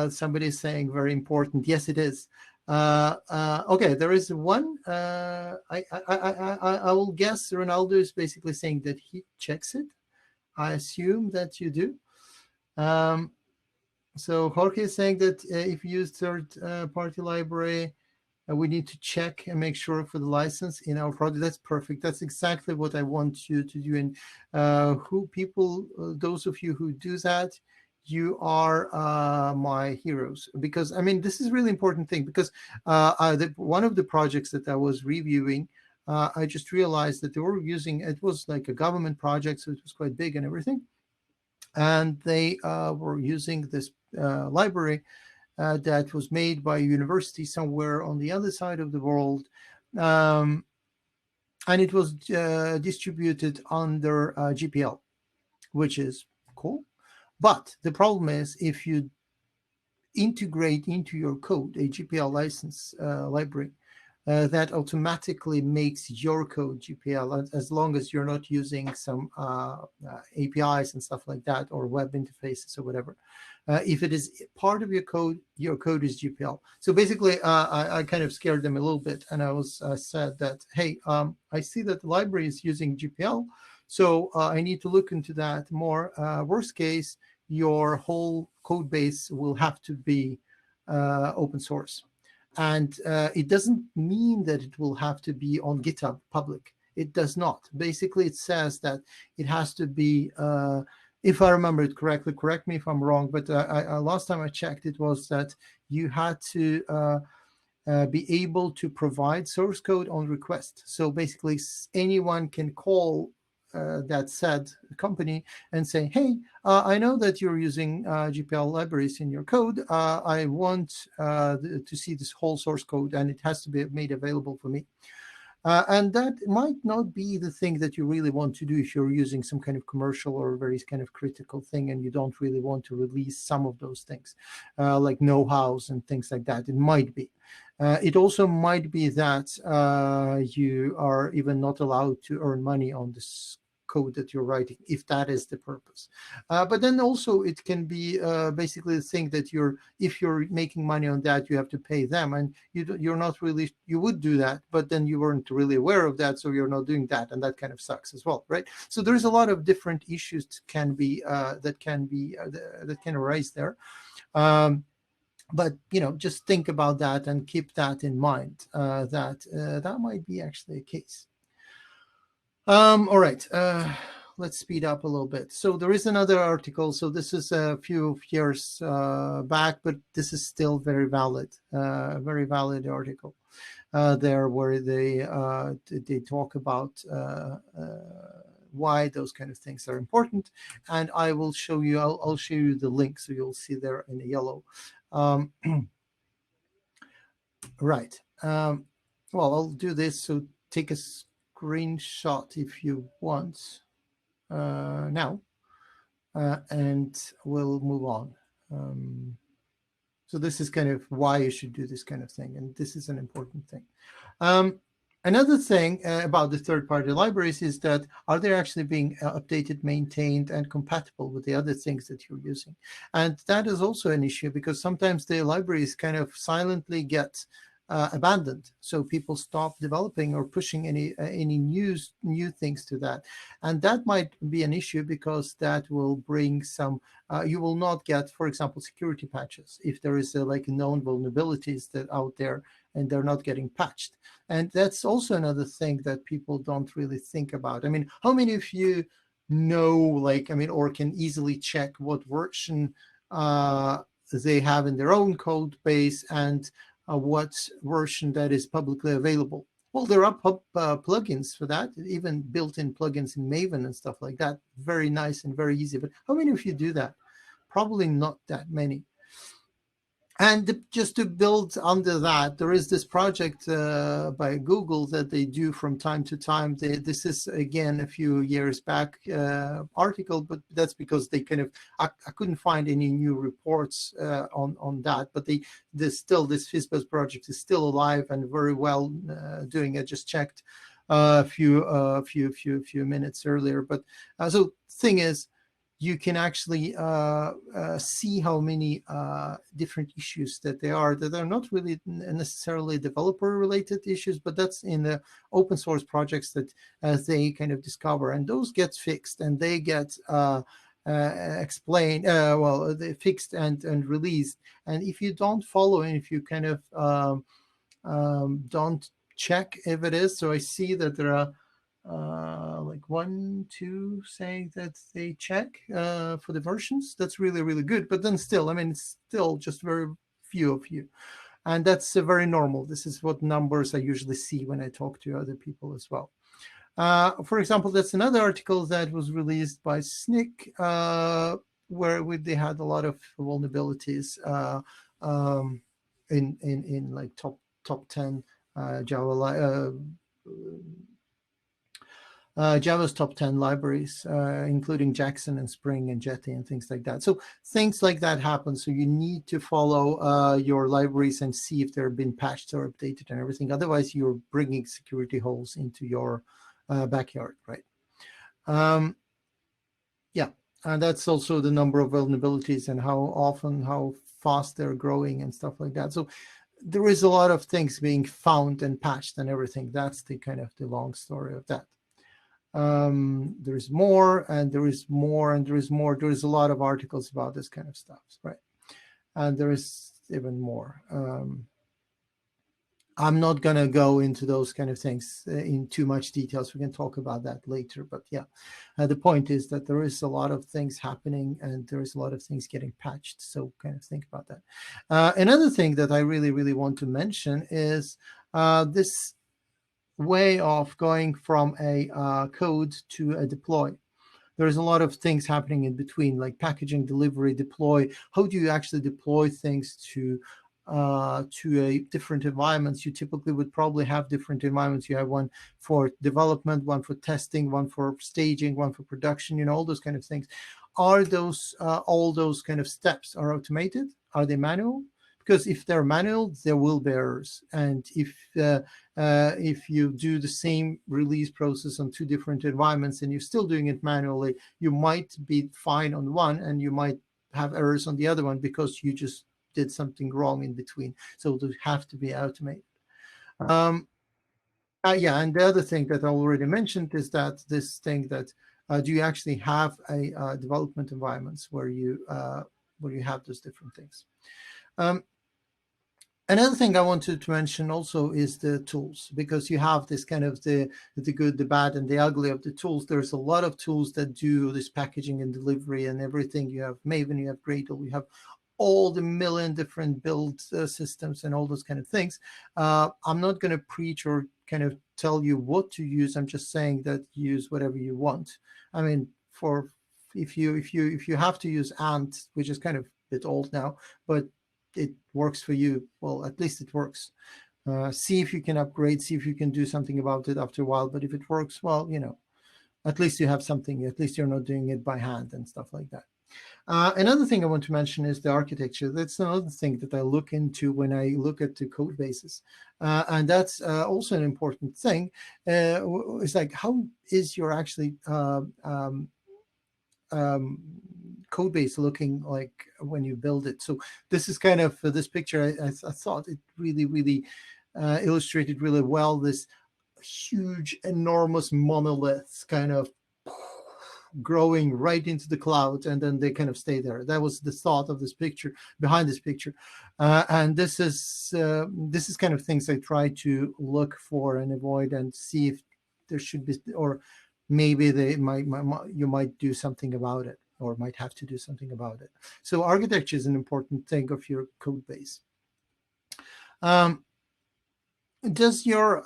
Somebody's saying very important. Yes, it is. Okay, there is one. I will guess Ronaldo is basically saying that he checks it. I assume that you do. So Jorge is saying that if you use third-party library, we need to check and make sure for the license in our project. That's perfect. That's exactly what I want you to do. And those of you who do that, you are my heroes, because I mean, this is a really important thing, because one of the projects that I was reviewing, I just realized that they were using, it was like a government project, so it was quite big and everything. And they were using this library that was made by a university somewhere on the other side of the world. And it was distributed under GPL, which is cool. But the problem is, if you integrate into your code a GPL license library, that automatically makes your code GPL, as long as you're not using some APIs and stuff like that, or web interfaces or whatever. If it is part of your code is GPL. So basically, I kind of scared them a little bit, and I said that, hey, I see that the library is using GPL, so I need to look into that more. Worst case, your whole code base will have to be open source. And it doesn't mean that it will have to be on GitHub public. It does not. Basically, it says that it has to be, if I remember it correctly, correct me if I'm wrong, but last time I checked, it was that you had to be able to provide source code on request. So basically, anyone can call that said company and say, hey, I know that you're using GPL libraries in your code. I want to see this whole source code, and it has to be made available for me. And that might not be the thing that you really want to do if you're using some kind of commercial or very kind of critical thing, and you don't really want to release some of those things, like know-hows and things like that. It might be. It also might be that you are even not allowed to earn money on this code that you're writing, if that is the purpose. But then also it can be basically the thing that if you're making money on that, you have to pay them, and you're not really, you would do that, but then you weren't really aware of that, so you're not doing that, and that kind of sucks as well, right? So there's a lot of different issues that can arise there. But just think about that and keep that in mind, that might be actually a case. All right, let's speed up a little bit. So there is another article. So this is a few years back, but this is still very valid article there, where they talk about why those kind of things are important. And I will show you, I'll show you the link, so you'll see there in the yellow. Right. Well, I'll do this. So take a screenshot if you want now, and we'll move on. So this is kind of why you should do this kind of thing, and this is an important thing. Another thing about the third-party libraries is that, are they actually being updated, maintained, and compatible with the other things that you're using? And that is also an issue, because sometimes the libraries kind of silently get abandoned, so people stop developing or pushing any new things to that, and that might be an issue, because that will bring some you will not get, for example, security patches if there is like known vulnerabilities that out there and they're not getting patched. And that's also another thing that people don't really think about. I mean, how many of you know, like, I mean, or can easily check what version they have in their own code base, and what version that is publicly available? Well, there are plugins for that, even built-in plugins in Maven and stuff like that. Very nice and very easy. But how many of you do that? Probably not that many. And just to build under that, there is this project by Google that they do from time to time. This is, again, a few years back article, but that's because they kind of, I couldn't find any new reports on that, but this FISBAS project is still alive and very well doing. I just checked a few minutes earlier. But so thing is, you can actually see how many different issues that are not really necessarily developer related issues, but that's in the open source projects that they kind of discover, and those get fixed and they get explained, well, they fixed and released. And if you don't follow, and if you kind of don't check if it is, so I see that there are like 1, 2 saying that they check for the versions. That's really, really good. But then still, I mean, it's still just very few of you. And that's very normal. This is what numbers I usually see when I talk to other people as well. For example, that's another article that was released by SNCC, where they had a lot of vulnerabilities in like top 10 Java Java's top 10 libraries, including Jackson and Spring and Jetty and things like that. So things like that happen. So you need to follow your libraries and see if they've been patched or updated and everything. Otherwise, you're bringing security holes into your backyard, right? Yeah, and that's also the number of vulnerabilities and how fast they're growing and stuff like that. So there is a lot of things being found and patched and everything. That's the kind of the long story of that. There's more and there is more and there is more. There's a lot of articles about this kind of stuff, right? And there is even more. I'm not going to go into those kind of things in too much details. We can talk about that later. But yeah, the point is that there is a lot of things happening and there is a lot of things getting patched. So kind of think about that. Another thing that I really, really want to mention is this way of going from a code to a deploy. There's a lot of things happening in between, like packaging, delivery, deploy. How do you actually deploy things to a different environments? You typically would probably have different environments. You have one for development, one for testing, one for staging, one for production, you know, all those kind of things. Are those all those kind of steps are automated? Are they manual? Because if they're manual, there will be errors. And if you do the same release process on 2 different environments and you're still doing it manually, you might be fine on one and you might have errors on the other one because you just did something wrong in between. So they have to be automated. Yeah, and the other thing that I already mentioned is that this thing that do you actually have a development environments where you have those different things. Another thing I wanted to mention also is the tools, because you have this kind of the good, the bad, and the ugly of the tools. There's a lot of tools that do this packaging and delivery and everything. You have Maven, you have Gradle, you have all the million different build systems and all those kind of things. I'm not going to preach or kind of tell you what to use. I'm just saying that use whatever you want. I mean, if you have to use Ant, which is kind of a bit old now, but it works for you, well, at least it works. See if you can upgrade, see if you can do something about it after a while. But if it works, well, you know, at least you have something. At least you're not doing it by hand and stuff like that. Another thing I want to mention is the architecture. That's another thing that I look into when I look at the code bases. And that's also an important thing. It's like, how is your actually code base looking like when you build it? So this is kind of this picture. I thought it really illustrated really well this huge, enormous monoliths kind of growing right into the cloud, and then they kind of stay there. That was the thought of this picture, behind this picture. And this is kind of things I try to look for and avoid and see if there should be, or maybe you might do something about it, or might have to do something about it. So architecture is an important thing of your code base. Does your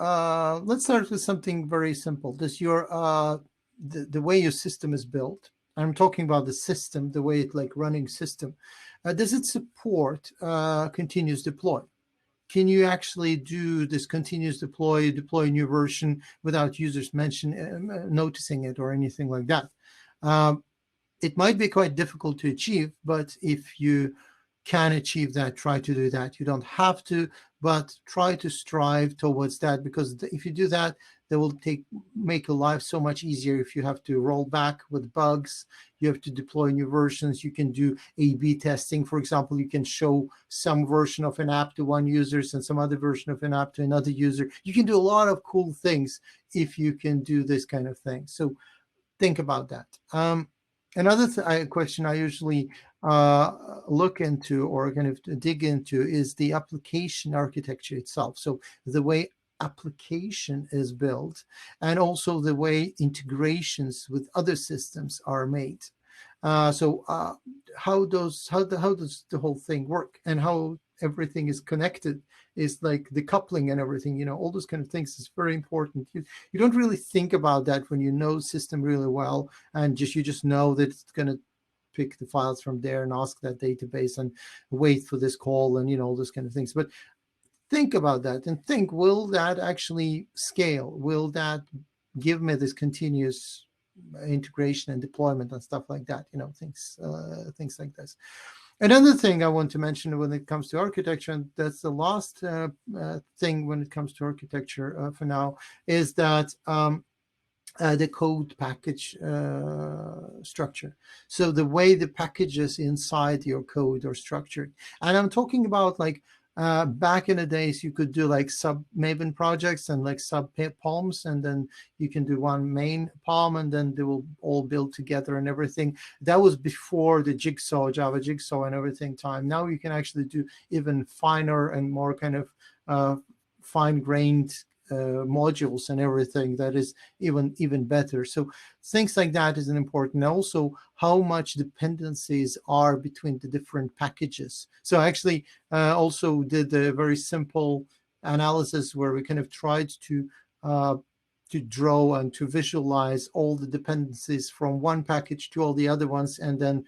let's start with something very simple. Does your the way your system is built, I'm talking about the system, the way it like running system. Does it support continuous deploy? Can you actually do this continuous deploy a new version without users noticing it or anything like that? It might be quite difficult to achieve, but if you can achieve that, try to do that. You don't have to, but try to strive towards that, because if you do that, that will make your life so much easier. If you have to roll back with bugs, you have to deploy new versions, you can do A/B testing. For example, you can show some version of an app to one user and some other version of an app to another user. You can do a lot of cool things if you can do this kind of thing. So think about that. Another question I usually look into or kind of dig into is the application architecture itself. So the way application is built, and also the way integrations with other systems are made. How does the whole thing work, and how everything is connected, is like the coupling and everything, all those kind of things is very important. You don't really think about that when you know system really well, and you just know that it's going to pick the files from there and ask that database and wait for this call and all those kind of things. But think about that and think, will that actually scale? Will that give me this continuous integration and deployment and stuff like that? Things like this. Another thing I want to mention when it comes to architecture, and that's the last thing when it comes to architecture for now, is that the code package structure. So the way the packages inside your code are structured. And I'm talking about like back in the days, you could do like sub Maven projects and like sub palms, and then you can do one main palm, and then they will all build together and everything. That was before the Java Jigsaw and everything time. Now you can actually do even finer and more kind of fine-grained modules and everything that is even better. So things like that is important. Also, how much dependencies are between the different packages. So I actually also did a very simple analysis where we kind of tried to draw and to visualize all the dependencies from one package to all the other ones, and then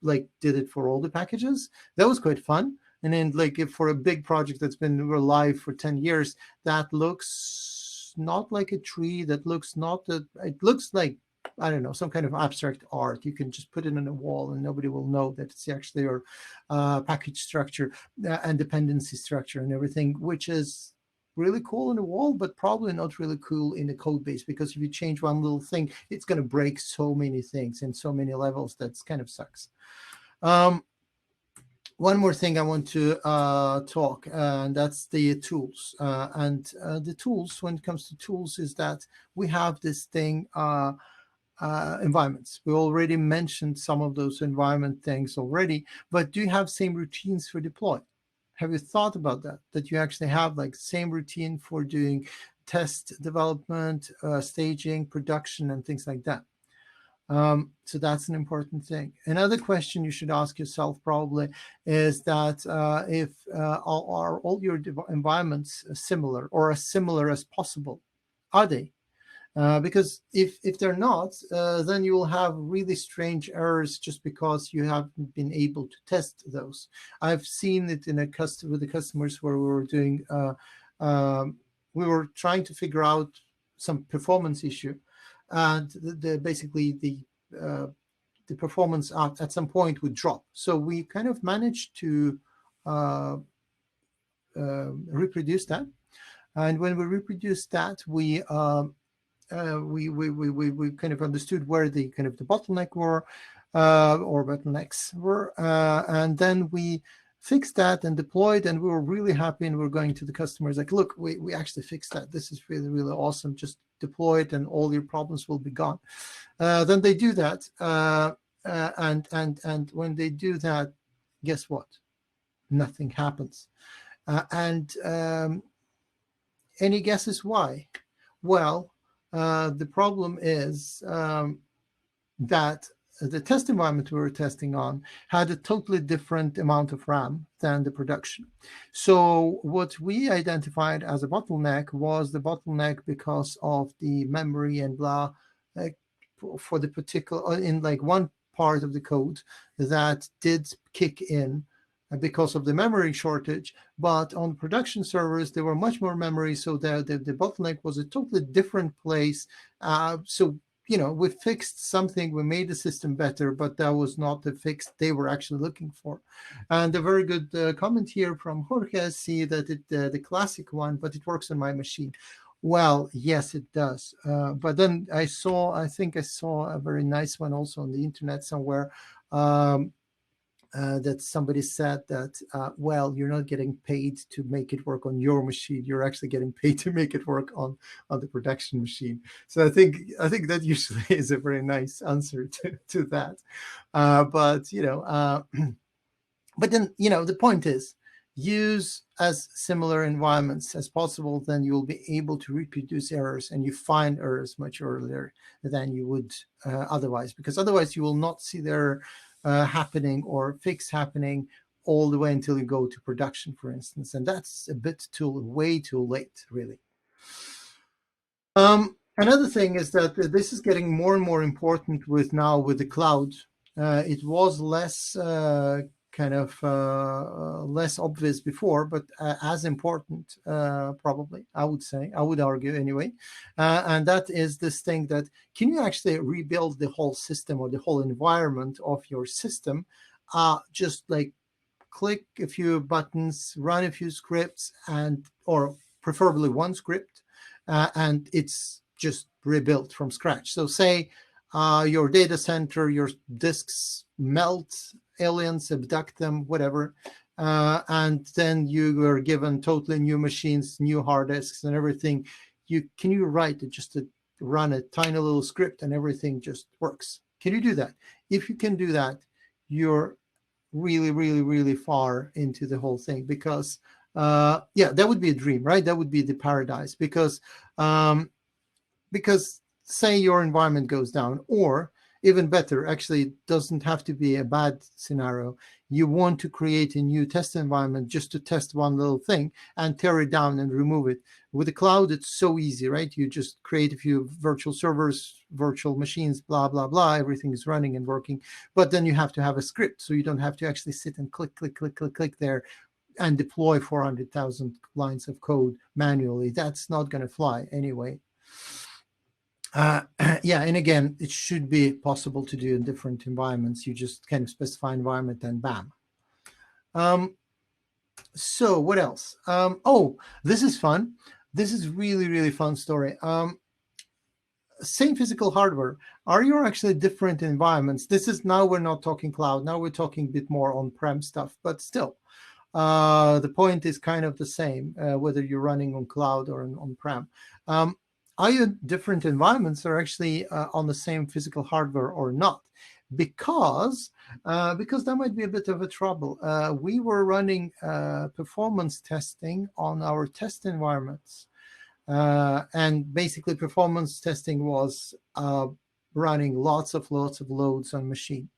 like did it for all the packages. That was quite fun. And then like if for a big project that's been live for 10 years, that looks not like a tree, that looks it looks like, I don't know, some kind of abstract art. You can just put it on a wall and nobody will know that it's actually your package structure and dependency structure and everything, which is really cool on the wall, but probably not really cool in the code base, because if you change one little thing, it's going to break so many things in so many levels. That's kind of sucks. One more thing I want to talk, and that's the tools. The tools, when it comes to tools, is that we have this thing, environments. We already mentioned some of those environment things already, but do you have same routines for deploy? Have you thought about that? That you actually have like same routine for doing test development, staging, production, and things like that? So that's an important thing. Another question you should ask yourself probably is that if are all your environments similar, or as similar as possible? Are they? Because if they're not, then you will have really strange errors just because you haven't been able to test those. I've seen it in with the customers where we were doing, we were trying to figure out some performance issue, and basically the performance at some point would drop. So we kind of managed to reproduce that, and when we reproduced that, we kind of understood where the kind of the bottleneck were, or bottlenecks were, and then we fixed that and deployed, and we were really happy, and we were going to the customers like, look, we actually fixed that. This is really, really awesome. Just deploy it and all your problems will be gone. Then they do that, and when they do that, guess what? Nothing happens. Any guesses why? Well, the problem is that the test environment we were testing on had a totally different amount of RAM than the production. So what we identified as a bottleneck was the bottleneck because of the memory and blah, for the particular, in like one part of the code that did kick in because of the memory shortage. But on production servers, there were much more memory, so the bottleneck was a totally different place. So we fixed something, we made the system better, but that was not the fix they were actually looking for. And a very good comment here from Jorge, see that the classic one, but it works on my machine. Well, yes, it does. But then I think I saw a very nice one also on the internet somewhere, that somebody said that, well, you're not getting paid to make it work on your machine. You're actually getting paid to make it work on the production machine. So I think that usually is a very nice answer to that. But but then the point is, use as similar environments as possible. Then you will be able to reproduce errors, and you find errors much earlier than you would otherwise, because otherwise you will not see their happening or fix happening all the way until you go to production, for instance, and that's a bit way too late, really. Another thing is that this is getting more and more important with the cloud. It was less less obvious before, but as important, probably, I would argue anyway. And that is this thing that, can you actually rebuild the whole system or the whole environment of your system? Just like click a few buttons, run a few scripts, or preferably one script, and it's just rebuilt from scratch. So say your data center, your disks melt, aliens abduct them, whatever, and then you are given totally new machines, new hard disks and everything. Can you write it just to run a tiny little script and everything just works? Can you do that? If you can do that, you're really, really, really far into the whole thing, because that would be a dream, right? That would be the paradise, because say your environment goes down, or even better, actually, it doesn't have to be a bad scenario. You want to create a new test environment just to test one little thing and tear it down and remove it. With the cloud, it's so easy, right? You just create a few virtual servers, virtual machines, blah, blah, blah. Everything is running and working. But then you have to have a script, so you don't have to actually sit and click there and deploy 400,000 lines of code manually. That's not going to fly anyway. And again, it should be possible to do in different environments. You just kind of specify environment and bam. So what else? Oh, this is fun. This is really, really fun story. Same physical hardware. Are you actually different environments? This is, now we're not talking cloud. Now we're talking a bit more on-prem stuff, but still, the point is kind of the same, whether you're running on cloud or on-prem. Are your different environments are actually on the same physical hardware or not? Because that might be a bit of a trouble. We were running performance testing on our test environments. And basically performance testing was running lots of loads on machine.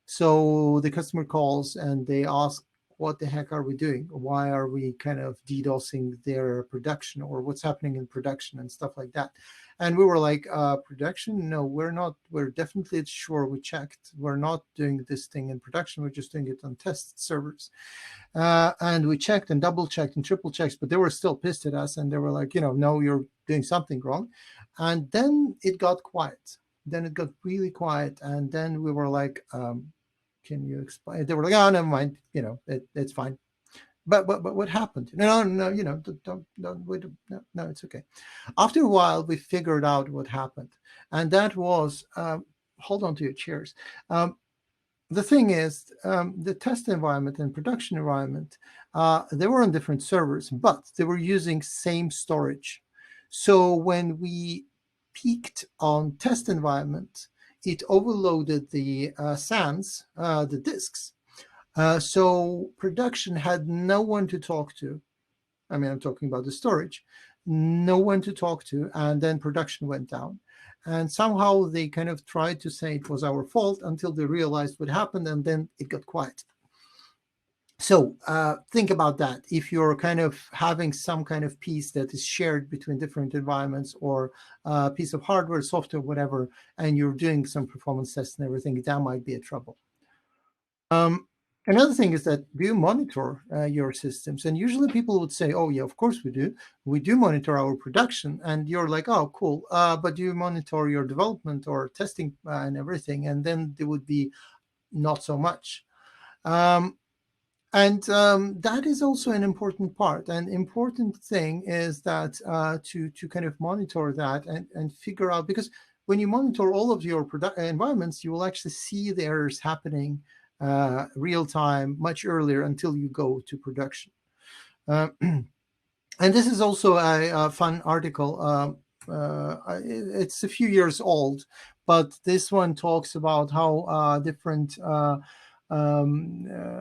So the customer calls and they ask, what the heck are we doing? Why are we kind of DDoSing their production, or what's happening in production and stuff like that? And we were like, production? No, we're not. We're definitely sure, we checked. We're not doing this thing in production. We're just doing it on test servers. And we checked and double checked and triple checked, but they were still pissed at us. And they were like, no, you're doing something wrong. And then it got quiet. Then it got really quiet. And then we were like, can you explain? They were like, oh, never mind. It's fine. But what happened? No, don't wait. No, it's okay. After a while, we figured out what happened, and that was, hold on to your chairs. The thing is, the test environment and production environment, they were on different servers, but they were using same storage. So when we peaked on test environment, it overloaded the SANs, the disks. So production had no one to talk to. I mean, I'm talking about the storage. No one to talk to, and then production went down. And somehow they kind of tried to say it was our fault until they realized what happened, and then it got quiet. So think about that. If you're kind of having some kind of piece that is shared between different environments, or a piece of hardware, software, whatever, and you're doing some performance tests and everything, that might be a trouble. Another thing is that, do you monitor your systems? And usually people would say, oh, yeah, of course we do. We do monitor our production. And you're like, oh, cool. But do you monitor your development or testing and everything? And then there would be not so much. And that is also an important part. An important thing is that to kind of monitor that and figure out, because when you monitor all of your environments, you will actually see the errors happening real time, much earlier, until you go to production. And this is also a fun article. It's a few years old, but this one talks about how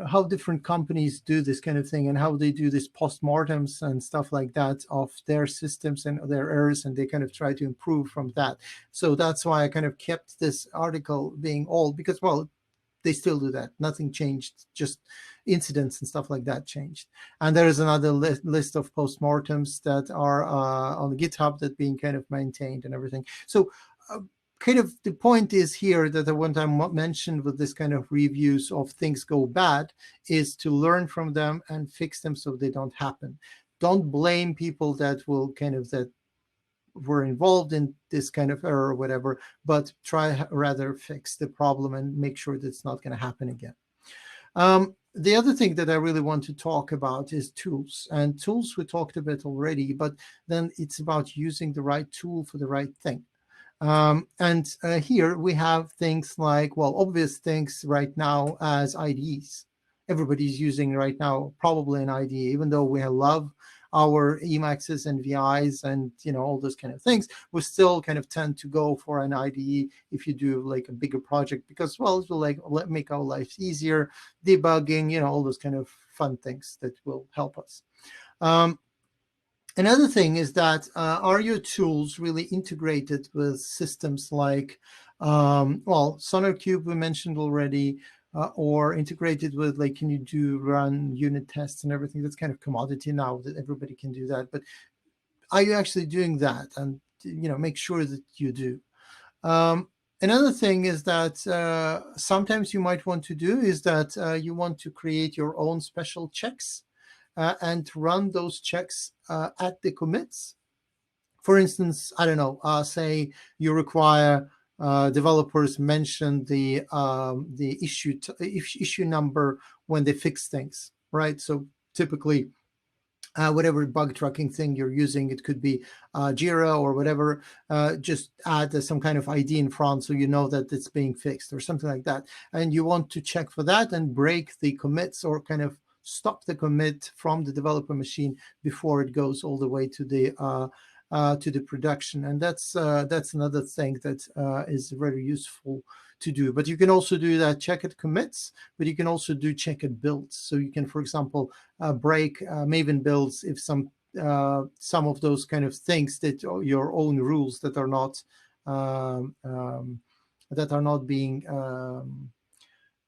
how different companies do this kind of thing, and how they do this postmortems and stuff like that of their systems and their errors, and they kind of try to improve from that. So that's why I kind of kept this article being old, because, well, they still do that. Nothing changed, just incidents and stuff like that changed. And there is another list of postmortems that are on GitHub that being kind of maintained and everything. So kind of the point is here that the one time mentioned with this kind of reviews of things go bad is to learn from them and fix them so they don't happen. Don't blame people that will kind of that were involved in this kind of error or whatever, but try rather fix the problem and make sure that it's not going to happen again. The other thing that I really want to talk about is tools. And tools we talked about already, but then it's about using the right tool for the right thing. And here we have things like, well, obvious things right now as IDEs. Everybody's using right now probably an IDE, even though we love our Emacs and VIs and all those kind of things. We still kind of tend to go for an IDE if you do like a bigger project, because, well, it will like make our lives easier, debugging, all those kind of fun things that will help us. Another thing is that are your tools really integrated with systems like, well, SonarQube we mentioned already, or integrated with, like, can you run unit tests and everything? That's kind of commodity now that everybody can do that. But are you actually doing that? And, make sure that you do. Another thing is that sometimes you might want to do is that you want to create your own special checks and run those checks at the commits. For instance, I don't know, say you require developers mention the issue number when they fix things, right? So typically, whatever bug tracking thing you're using, it could be Jira or whatever, just add some kind of ID in front so you know that it's being fixed or something like that. And you want to check for that and break the commits, or kind of stop the commit from the developer machine before it goes all the way to the production. And that's another thing that is very useful to do. But you can also do that check at commits, but you can also do check at builds. So you can, for example, break Maven builds if some of those kind of things that your own rules that are not being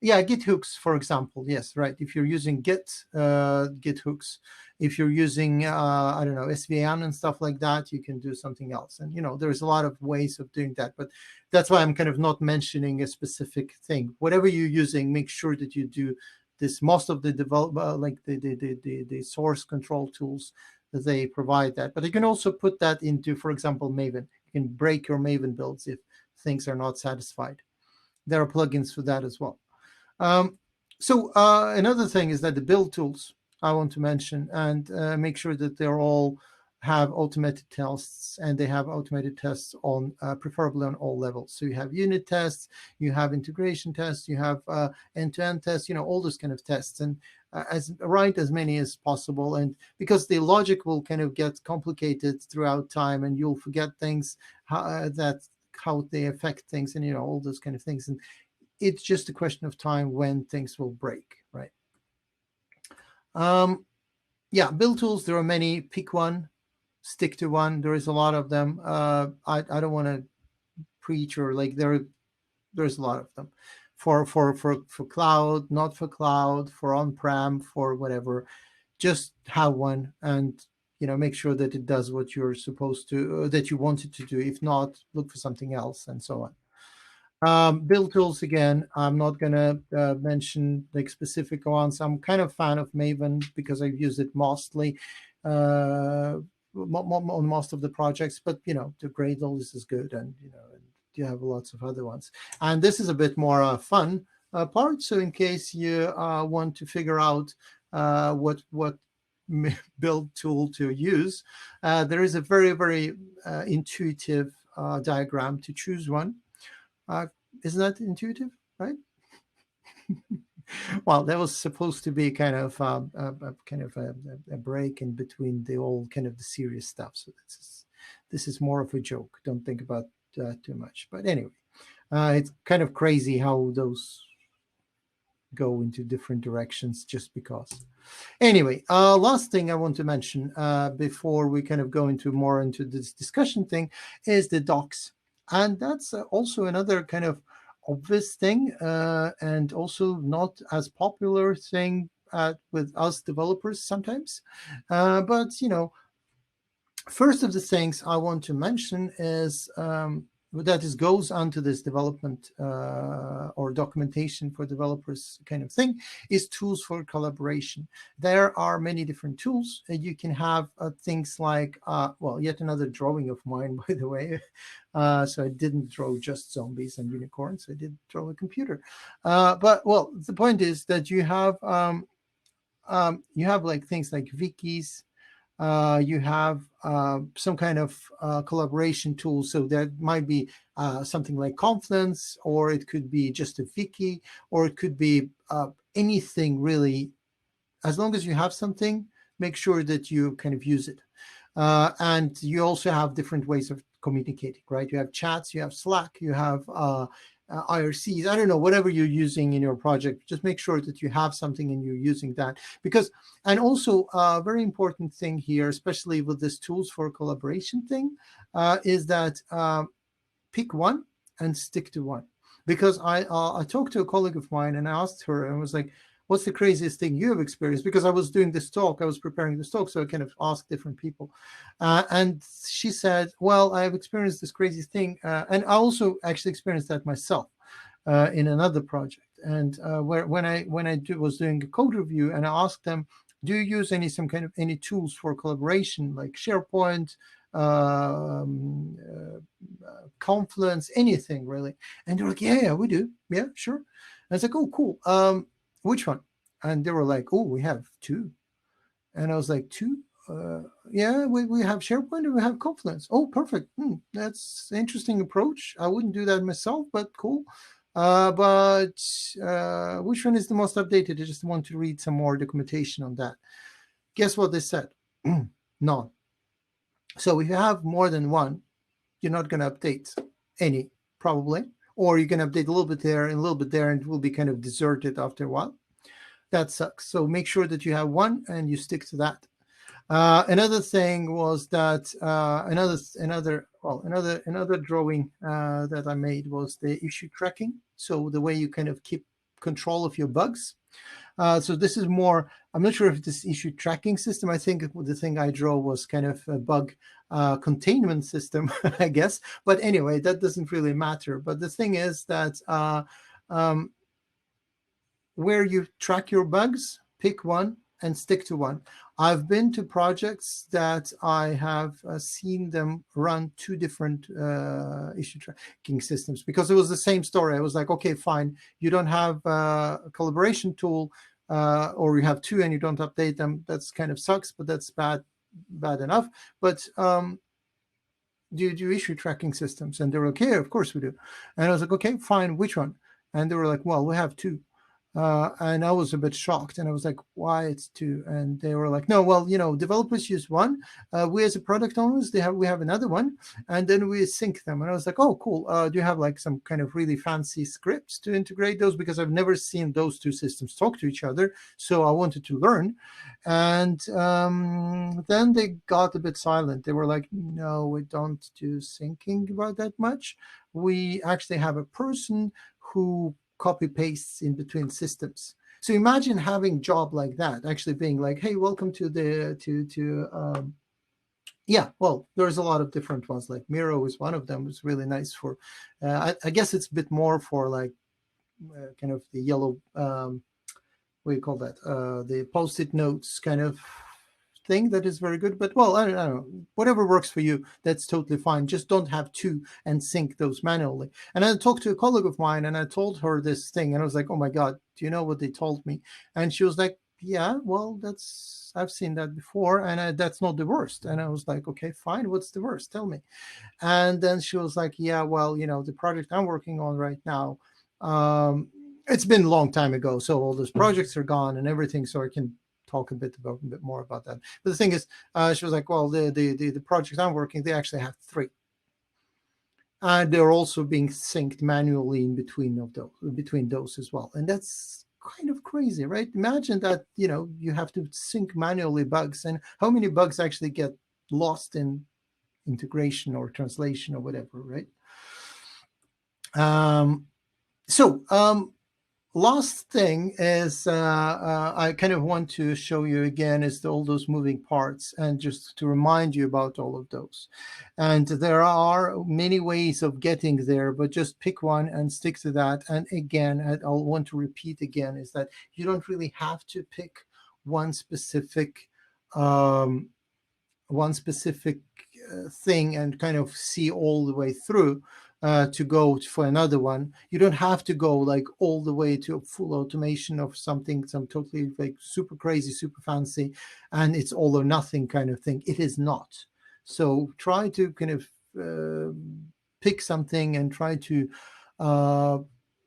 Git hooks, for example. Yes, right. If you're using Git hooks, if you're using I don't know, SVN and stuff like that, you can do something else. And there's a lot of ways of doing that. But that's why I'm kind of not mentioning a specific thing. Whatever you're using, make sure that you do this. Most of the like the source control tools, that they provide that. But you can also put that into, for example, Maven. You can break your Maven builds if things are not satisfied. There are plugins for that as well. So another thing is that the build tools I want to mention, and make sure that they're all have automated tests, and they have automated tests on preferably on all levels. So you have unit tests, you have integration tests, you have end-to-end tests, all those kind of tests, and write as many as possible. And because the logic will kind of get complicated throughout time, and you'll forget things, how they affect things, and all those kind of things. And it's just a question of time when things will break, right? Build tools, there are many. Pick one, stick to one. There is a lot of them. I don't want to preach, or like there's a lot of them. for cloud, not for cloud, for on-prem, for whatever. Just have one, and make sure that it does what you're supposed to, that you want it to do. If not, look for something else, and so on. Build tools, again, I'm not going to mention like specific ones. I'm kind of fan of Maven because I've used it mostly on most of the projects, but the Gradle is good, and and you have lots of other ones. And this is a bit more fun part. So in case you want to figure out what build tool to use, there is a very, very intuitive diagram to choose one. Isn't that intuitive, right? Well, that was supposed to be kind of a break in between the old kind of the serious stuff. So this is more of a joke. Don't think about too much. But anyway, it's kind of crazy how those go into different directions just because. Anyway, last thing I want to mention before we kind of go more into this discussion thing is the docs. And that's also another kind of obvious thing, and also not as popular thing with us developers sometimes. But first of the things I want to mention is that goes onto this development or documentation for developers kind of thing, is tools for collaboration. There are many different tools. You can have things like, well, yet another drawing of mine, by the way. So I didn't draw just zombies and unicorns. I did draw a computer. But, well, the point is that you have like things like wikis. You have some kind of collaboration tool. So that might be something like Confluence, or it could be just a wiki, or it could be anything really. As long as you have something, make sure that you kind of use it. And you also have different ways of communicating, right? You have chats, you have Slack, you have IRCs, I don't know, whatever you're using in your project, just make sure that you have something and you're using that. Because, and also a very important thing here, especially with this tools for collaboration thing, is that pick one and stick to one. Because I talked to a colleague of mine and I asked her, and I was like, what's the craziest thing you have experienced? Because I was doing this talk, I was preparing this talk, so I kind of asked different people. And she said, well, I have experienced this crazy thing. And I also actually experienced that myself in another project. And when I was doing a code review, and I asked them, do you use any tools for collaboration, like SharePoint, Confluence, anything really? And they're like, yeah, we do. Yeah, sure. And I was like, oh, cool. Which one? And they were like, oh, we have two. And I was like, two? Yeah, we have SharePoint and we have Confluence. Oh, perfect. That's an interesting approach. I wouldn't do that myself, but cool. But which one is the most updated? I just want to read some more documentation on that. Guess what they said? None. So if you have more than one, you're not going to update any, probably. Or you can update a little bit there and a little bit there, and it will be kind of deserted after a while. That sucks. So make sure that you have one and you stick to that. Another thing was that another drawing that I made was the issue tracking. So the way you kind of keep control of your bugs. So this is more, I'm not sure if this issue tracking system, I think the thing I draw was kind of a bug containment system, I guess. But anyway, that doesn't really matter. But the thing is that where you track your bugs, pick one and stick to one. I've been to projects that I have seen them run two different issue tracking systems, because it was the same story. I was like, okay, fine. You don't have a collaboration tool, or you have two and you don't update them. That's kind of sucks, but that's bad enough. But do you do issue tracking systems? And they're okay, of course we do. And I was like, okay, fine, which one? And they were like, well, we have two. And I was a bit shocked, and I was like, why it's two? And they were like, no, well, developers use one. We as a product owners, we have another one, and then we sync them. And I was like, oh, cool. Do you have like some kind of really fancy scripts to integrate those? Because I've never seen those two systems talk to each other. So I wanted to learn. And then they got a bit silent. They were like, no, we don't do syncing about that much. We actually have a person who copy pastes in between systems. So imagine having job like that, actually being like, hey, welcome to the yeah, well, there's a lot of different ones. Like Miro is one of them. It's really nice for, I guess it's a bit more for like kind of the yellow, what do you call that? The post-it notes kind of thing that is very good. But well, I don't know, whatever works for you, that's totally fine. Just don't have two and sync those manually. And I talked to a colleague of mine and I told her this thing and I was like, oh my God, do you know what they told me? And she was like, yeah, well, I've seen that before and that's not the worst. And I was like, okay, fine. What's the worst? Tell me. And then she was like, yeah, well, the project I'm working on right now, it's been a long time ago. So all those projects are gone and everything. So I can talk a bit more about that. But the thing is, she was like, well, the project I'm working, they actually have 3. And they're also being synced manually in between those as well. And that's kind of crazy, right? Imagine that, you have to sync manually bugs, and how many bugs actually get lost in integration or translation or whatever, right? Last thing is I kind of want to show you again is all those moving parts, and just to remind you about all of those. And there are many ways of getting there, but just pick one and stick to that. And again, I'll want to repeat again, is that you don't really have to pick one specific thing and kind of see all the way through. To go for another one. You don't have to go like all the way to full automation of some totally like super crazy, super fancy, and it's all or nothing kind of thing. It is not. So try to kind of pick something and try to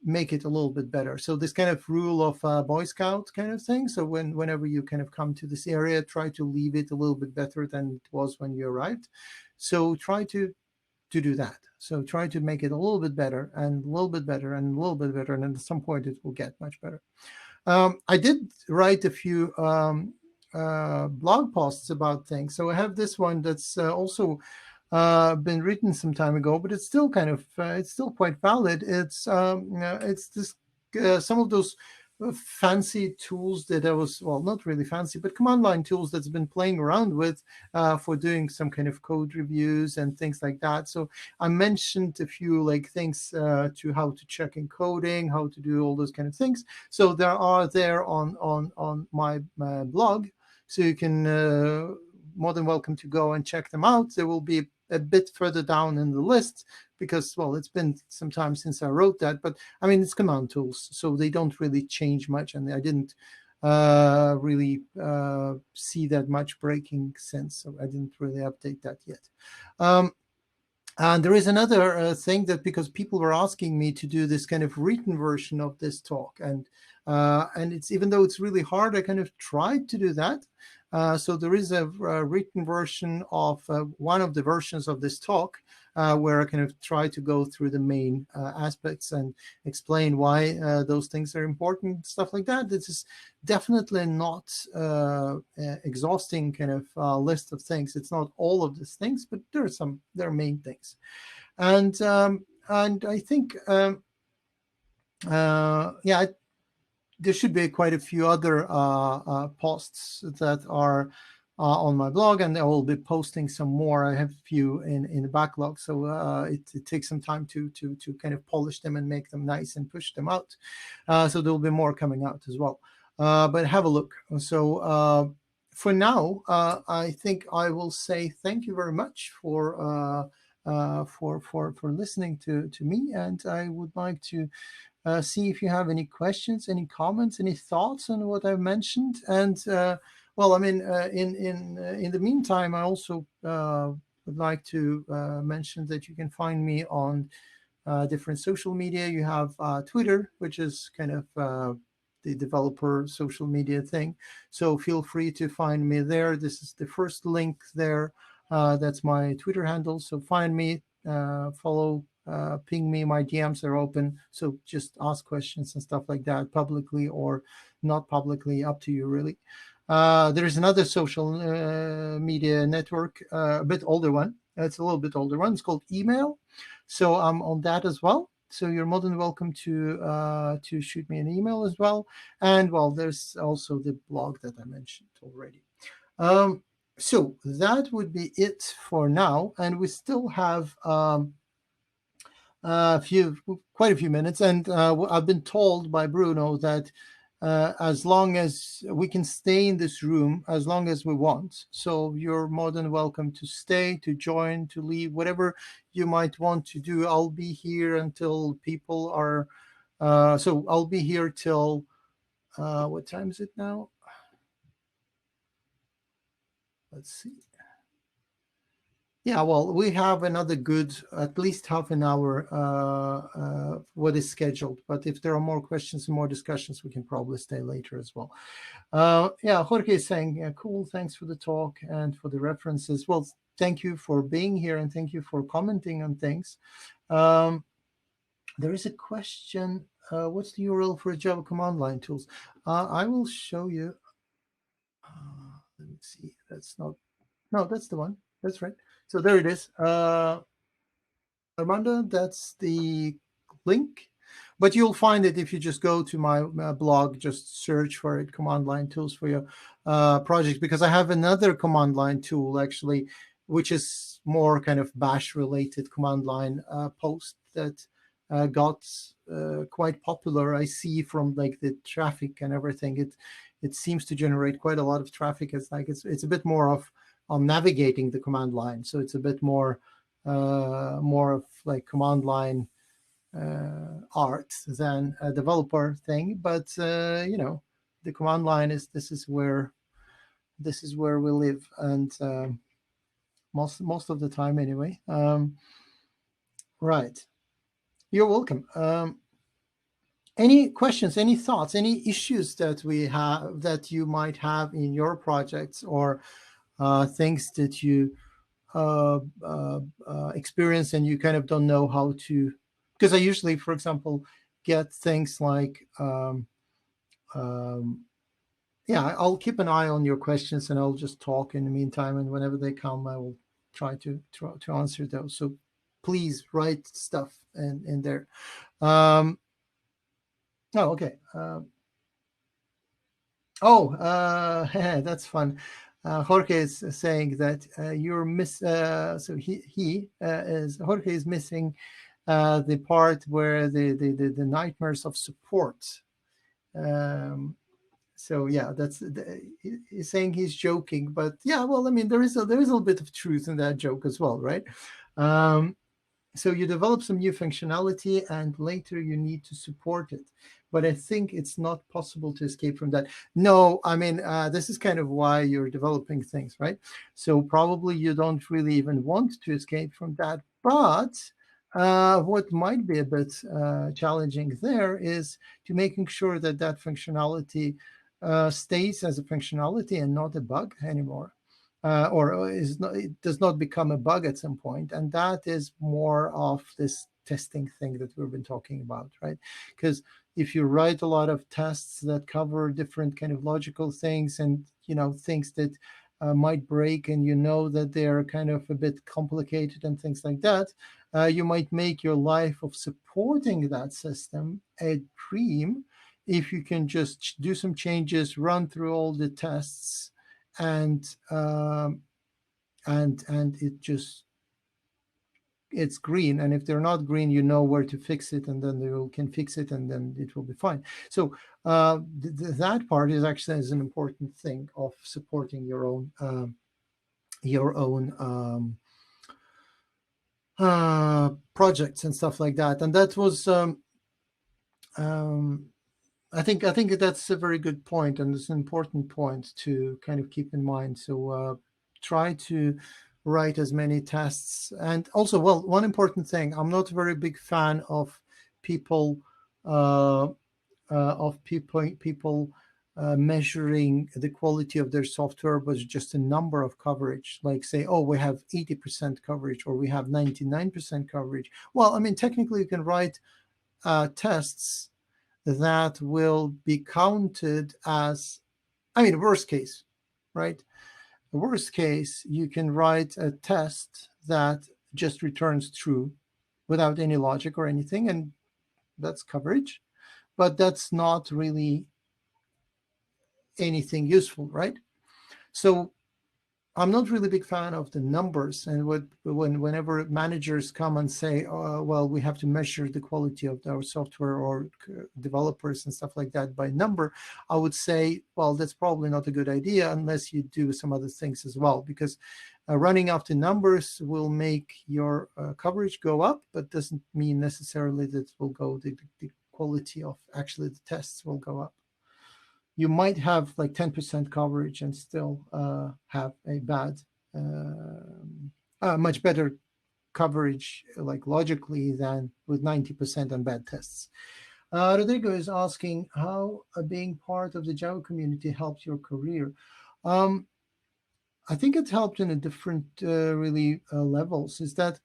make it a little bit better. So this kind of rule of Boy Scout kind of thing. So whenever you kind of come to this area, try to leave it a little bit better than it was when you arrived. So try to do that. So try to make it a little bit better and a little bit better and a little bit better. And at some point it will get much better. I did write a few blog posts about things. So I have this one that's also been written some time ago, but it's still kind of, it's still quite valid. It's this, some of those fancy tools that I was, well, not really fancy, but command line tools that's been playing around with for doing some kind of code reviews and things like that. So I mentioned a few like things to how to check encoding, how to do all those kind of things. So there are there on my blog. So you can more than welcome to go and check them out. There will be a bit further down in the list because, well, it's been some time since I wrote that, but I mean, it's command tools, so they don't really change much, and I didn't really see that much breaking sense, so I didn't really update that yet. And there is another thing that, because people were asking me to do this kind of written version of this talk, and it's, even though it's really hard, I kind of tried to do that. So there is a written version of one of the versions of this talk where I kind of try to go through the main aspects and explain why those things are important, stuff like that. This is definitely not exhausting kind of list of things. It's not all of these things, but there are main things. And I think, yeah, there should be quite a few other posts that are on my blog, and I will be posting some more. I have a few in the backlog, so it takes some time to kind of polish them and make them nice and push them out. So there will be more coming out as well. But have a look. So for now, I think I will say thank you very much for listening to me, and I would like to see if you have any questions, any comments, any thoughts on what I've mentioned. And well, I mean, in the meantime, I also would like to mention that you can find me on different social media. You have Twitter, which is kind of the developer social media thing. So feel free to find me there. This is the first link there. That's my Twitter handle. So find me, follow, ping me. My DMs are open. So just ask questions and stuff like that, publicly or not publicly, up to you, really. There is another social media network, a bit older one. It's a little bit older one. It's called Email. So I'm on that as well. So you're more than welcome to shoot me an email as well. And well, there's also the blog that I mentioned already. So that would be it for now, and we still have quite a few minutes, and I've been told by Bruno that as long as we can stay in this room as long as we want, so you're more than welcome to stay, to join, to leave, whatever you might want to do. I'll be here until people are. So I'll be here till what time is it now? Let's see. Yeah, well, we have another good, at least half an hour, what is scheduled. But if there are more questions and more discussions, we can probably stay later as well. Yeah, Jorge is saying, yeah, cool, thanks for the talk and for the references. Well, thank you for being here and thank you for commenting on things. There is a question, what's the URL for Java command line tools? I will show you. Let me see, that's not, no, that's the one. That's right. So there it is. Armando, that's the link. But you'll find it if you just go to my blog, just search for it, command line tools for your project, because I have another command line tool actually, which is more kind of bash related command line post that got quite popular. I see from like the traffic and everything, it seems to generate quite a lot of traffic. It's like it's a bit more of navigating the command line, so it's a bit more of like command line art than a developer thing. But you know, the command line is this is where we live, and most of the time anyway. Right, you're welcome. Any questions, any thoughts, any issues that we have that you might have in your projects, or things that you experience and you kind of don't know how to, because I usually, for example, get things like yeah, I'll keep an eye on your questions and I'll just talk in the meantime, and whenever they come I will try to answer those. So please write stuff in there. Oh, okay. That's fun. Jorge is saying that you're so he is Jorge is missing the part where the nightmares of support. So yeah, he's saying he's joking, but yeah, well, I mean, there is a little bit of truth in that joke as well, right? So you develop some new functionality and later you need to support it. But I think it's not possible to escape from that. No, I mean, this is kind of why you're developing things, right? So probably you don't really even want to escape from that. But what might be a bit challenging there is to making sure that that functionality stays as a functionality and not a bug anymore. Or it does not become a bug at some point. And that is more of this testing thing that we've been talking about, right? Because if you write a lot of tests that cover different kind of logical things and, you know, things that might break, and you know that they're kind of a bit complicated and things like that, you might make your life of supporting that system a dream if you can just do some changes, run through all the tests, and it's green. And if they're not green, you know where to fix it, and then you can fix it, and then it will be fine. So that part is actually an important thing of supporting your own projects and stuff like that. And that was I think that's a very good point, and it's an important point to kind of keep in mind. So try to write as many tests. And also, well, one important thing, I'm not a very big fan of people measuring the quality of their software with just a number of coverage, like say, oh, we have 80% coverage or we have 99% coverage. Well, I mean, technically you can write tests that will be counted as, I mean, worst case, right? The worst case, you can write a test that just returns true, without any logic or anything, and that's coverage, but that's not really anything useful, right? So I'm not really a big fan of the numbers, and whenever managers come and say, "Well, we have to measure the quality of our software or developers and stuff like that by number," I would say, "Well, that's probably not a good idea unless you do some other things as well, because running after numbers will make your coverage go up, but doesn't mean necessarily that the quality of actually the tests will go up." You might have like 10% coverage and still have a much better coverage, like logically, than with 90% on bad tests. Rodrigo is asking how being part of the Java community helped your career. Um, I think it helped in a different, really, levels. Is that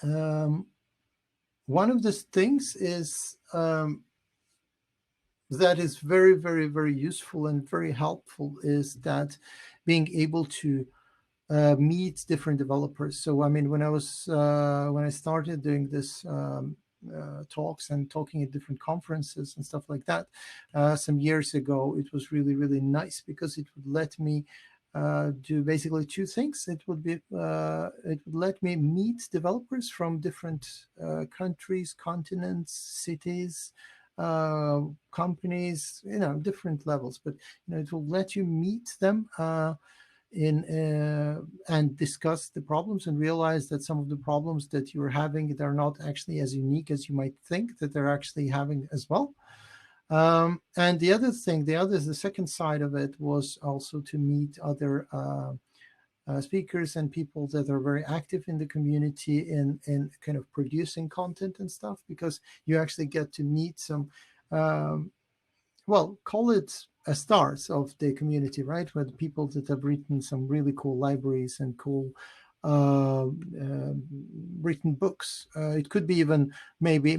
one of the things is that is very, very, very useful and very helpful is that being able to meet different developers. So, I mean, when I started doing this talks and talking at different conferences and stuff like that some years ago, it was really, really nice because it would let me do basically two things. It would let me meet developers from different countries, continents, cities, companies, different levels. But it will let you meet them in and discuss the problems and realize that some of the problems that you're having, they're not actually as unique as you might think that they're actually having as well. And the other thing, the second side of it was also to meet other speakers and people that are very active in the community in kind of producing content and stuff, because you actually get to meet some, well, call it stars of the community, right? With people that have written some really cool libraries and cool written books. It could be even maybe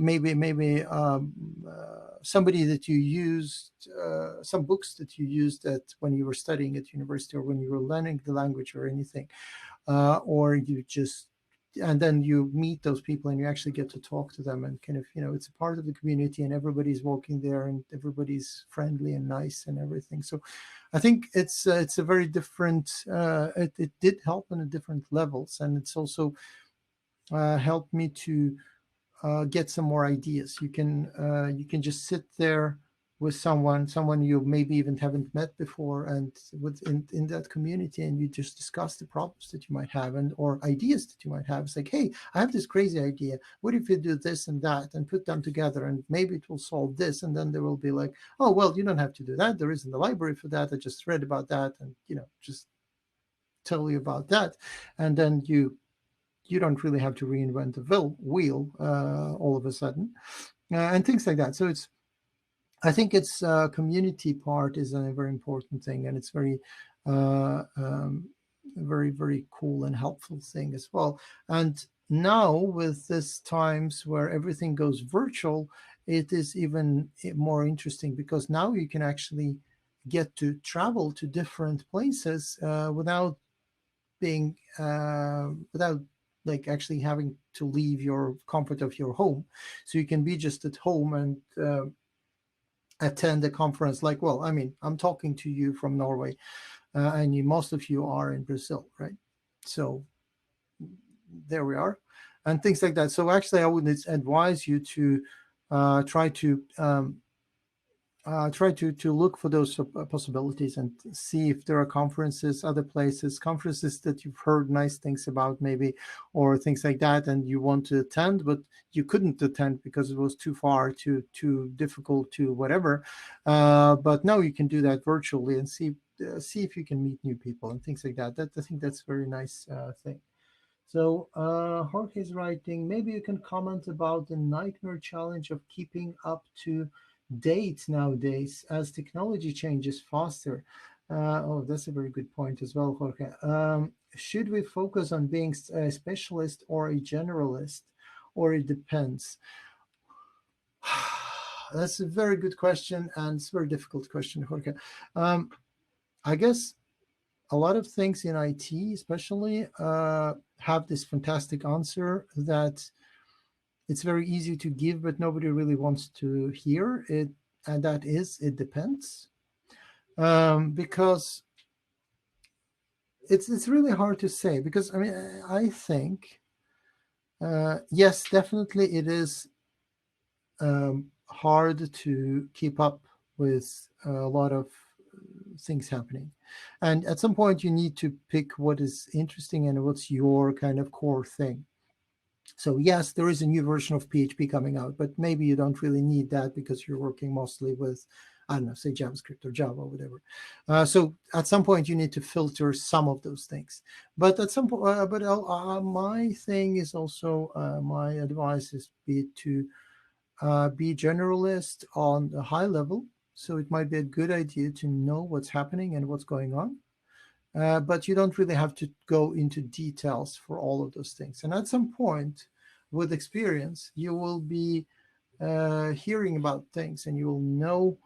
somebody that you used, some books that you used at when you were studying at university or when you were learning the language or anything, or you just, and then you meet those people and you actually get to talk to them and kind of, it's a part of the community and everybody's walking there and everybody's friendly and nice and everything. So I think it's a very different, it did help on a different levels, and it's also helped me to get some more ideas. You can just sit there with someone you maybe even haven't met before, and in that community, and you just discuss the problems that you might have and or ideas that you might have. It's like, hey, I have this crazy idea. What if you do this and that and put them together and maybe it will solve this? And then they will be like, oh, well, you don't have to do that. There isn't a library for that. I just read about that and just tell you about that. And then you don't really have to reinvent the wheel all of a sudden, and things like that. So I think it's community part is a very important thing, and it's uh, um, very, very cool and helpful thing as well. And now with this times where everything goes virtual, it is even more interesting because now you can actually get to travel to different places without like actually having to leave your comfort of your home. So you can be just at home and attend a conference. Like, well, I mean, I'm talking to you from Norway, and most of you are in Brazil, right? So there we are, and things like that. So actually, I would advise you to try to look for those possibilities and see if there are other conferences that you've heard nice things about, maybe, or things like that, and you want to attend, but you couldn't attend because it was too far, too difficult, to whatever. But now you can do that virtually and see if you can meet new people and things like that. I think that's a very nice thing. So Jorge is writing, maybe you can comment about the nightmare challenge of keeping up to date nowadays as technology changes faster. Oh, that's a very good point as well, Jorge. Should we focus on being a specialist or a generalist, or it depends? That's a very good question, and it's a very difficult question, Jorge. I guess a lot of things in IT, especially, have this fantastic answer that It's very easy to give, but nobody really wants to hear it. And that is, it depends. Because it's really hard to say, because I mean, I think, yes, definitely it is hard to keep up with a lot of things happening. And at some point, you need to pick what is interesting and what's your kind of core thing. So yes, there is a new version of PHP coming out, but maybe you don't really need that because you're working mostly with, I don't know, say JavaScript or Java or whatever. So at some point you need to filter some of those things. But at some point, my thing is also, my advice is to be generalist on a high level. So it might be a good idea to know what's happening and what's going on. But you don't really have to go into details for all of those things. And at some point, with experience, you will be hearing about things, and you will know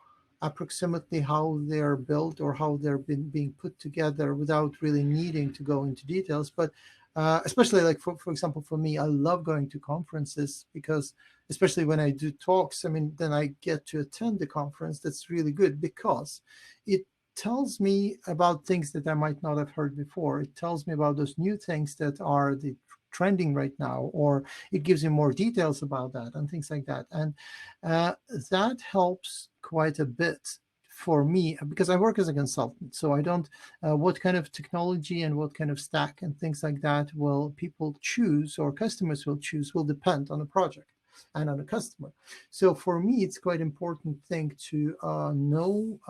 approximately how they're built or how they're being put together without really needing to go into details. But especially like for example, for me, I love going to conferences because especially when I do talks, I mean, then I get to attend the conference. That's really good because it tells me about things that I might not have heard before. It tells me about those new things that are the trending right now, or it gives you more details about that and things like that. And that helps quite a bit for me because I work as a consultant. So I don't, what kind of technology and what kind of stack and things like that will people choose or customers will choose will depend on the project and on the customer. So for me, it's quite important thing to know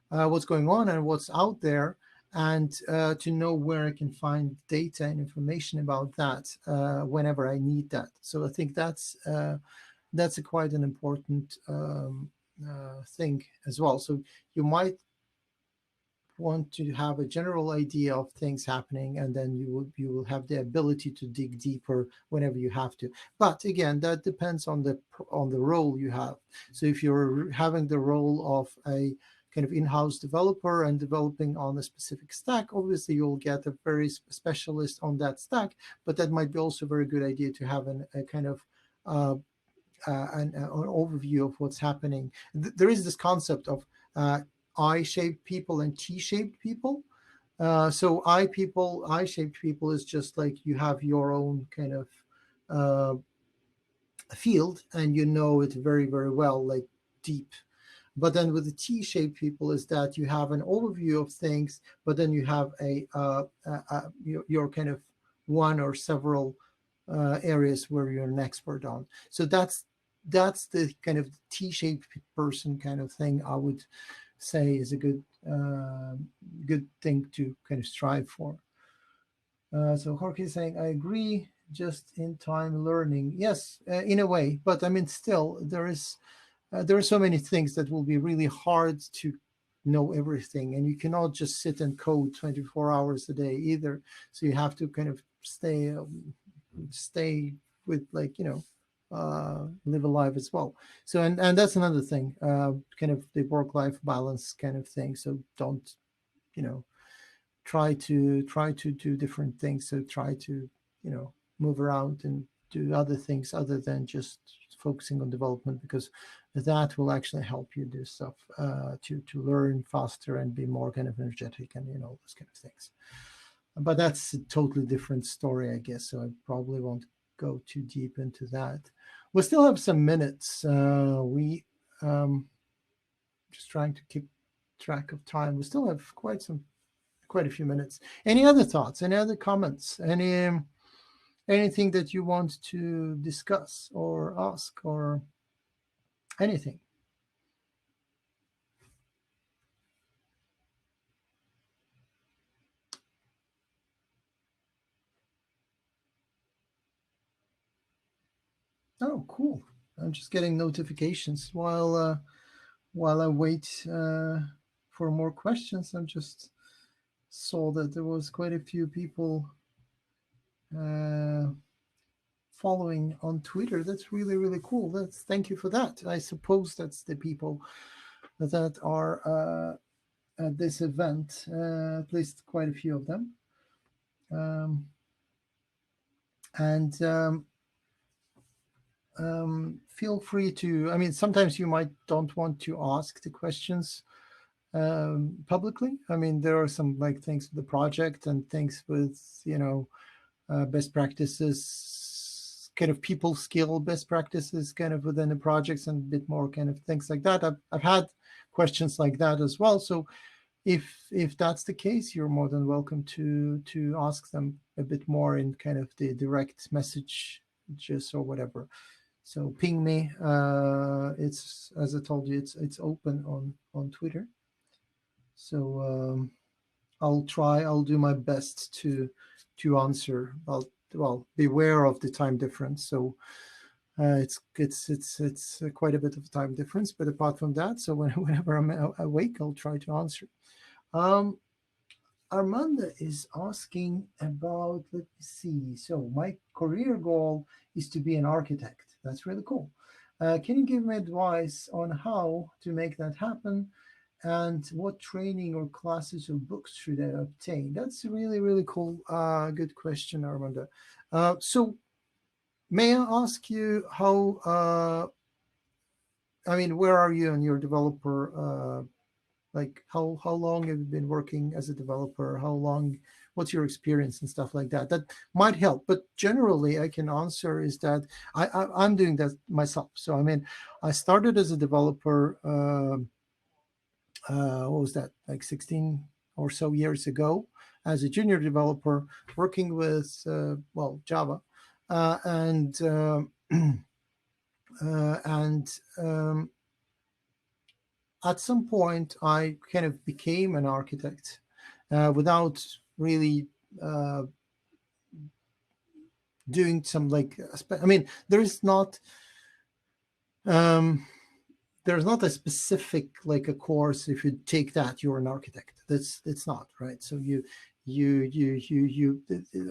what's going on and what's out there, and to know where I can find data and information about that whenever I need that. So I think that's quite an important thing as well. So you might want to have a general idea of things happening, and then you will have the ability to dig deeper whenever you have to. But again, that depends on the role you have. So if you're having the role of a kind of in-house developer and developing on a specific stack, obviously you'll get a very specialist on that stack, but that might be also a very good idea to have a kind of an overview of what's happening. There is this concept of I-shaped people and T-shaped people. So I-shaped people is just like you have your own kind of uh, field and you know it very, very well, like deep. But then with the T-shaped people is that you have an overview of things, but then you have your kind of one or several areas where you're an expert on. So that's the kind of T-shaped person kind of thing I would say is a good thing to kind of strive for. So Jorge is saying, I agree, just in time learning. Yes, in a way, but I mean, still, there are so many things that will be really hard to know everything, and you cannot just sit and code 24 hours a day either. So you have to kind of stay with, like, live a life as well. So and that's another thing, kind of the work-life balance kind of thing. So don't, you know, try to do different things. So try to, move around and do other things other than just focusing on development, because that will actually help you do stuff to learn faster and be more kind of energetic and those kind of things. But that's a totally different story, I guess. So I probably won't go too deep into that. We still have some minutes. We just trying to keep track of time. We still have quite a few minutes. Any other thoughts? Any other comments? Anything that you want to discuss or ask or anything? Oh, cool. I'm just getting notifications while I wait for more questions. I just saw that there was quite a few people uh, following on Twitter. That's really, really cool. Thank you for that. I suppose that's the people that are at this event, at least quite a few of them. Um, And feel free to, I mean, sometimes you might don't want to ask the questions publicly. I mean, there are some like things with the project and things with, best practices, kind of people skill best practices kind of within the projects, and a bit more kind of things like that. I've had questions like that as well. So if that's the case, you're more than welcome to ask them a bit more in kind of the direct message just or whatever. So ping me. It's, as I told you, it's open on Twitter. So I'll do my best to answer. Well, beware of the time difference. So it's quite a bit of time difference. But apart from that, so whenever I'm awake, I'll try to answer. Um, Armanda is asking about, let me see. So my career goal is to be an architect. That's really cool. Can you give me advice on how to make that happen? And what training or classes or books should I obtain? That's a really, really cool, good question, Armanda. So may I ask you how, I mean, where are you in your developer like how long have you been working as a developer? How long, what's your experience and stuff like that? That might help. But generally I can answer is that I'm doing that myself. So I mean, I started as a developer, what was that, like 16 or so years ago, as a junior developer working with well, Java, and and at some point I kind of became an architect without really uh, doing some like I mean, um, there's not a specific like a course. If you take that, you're an architect. That's it's not right. So the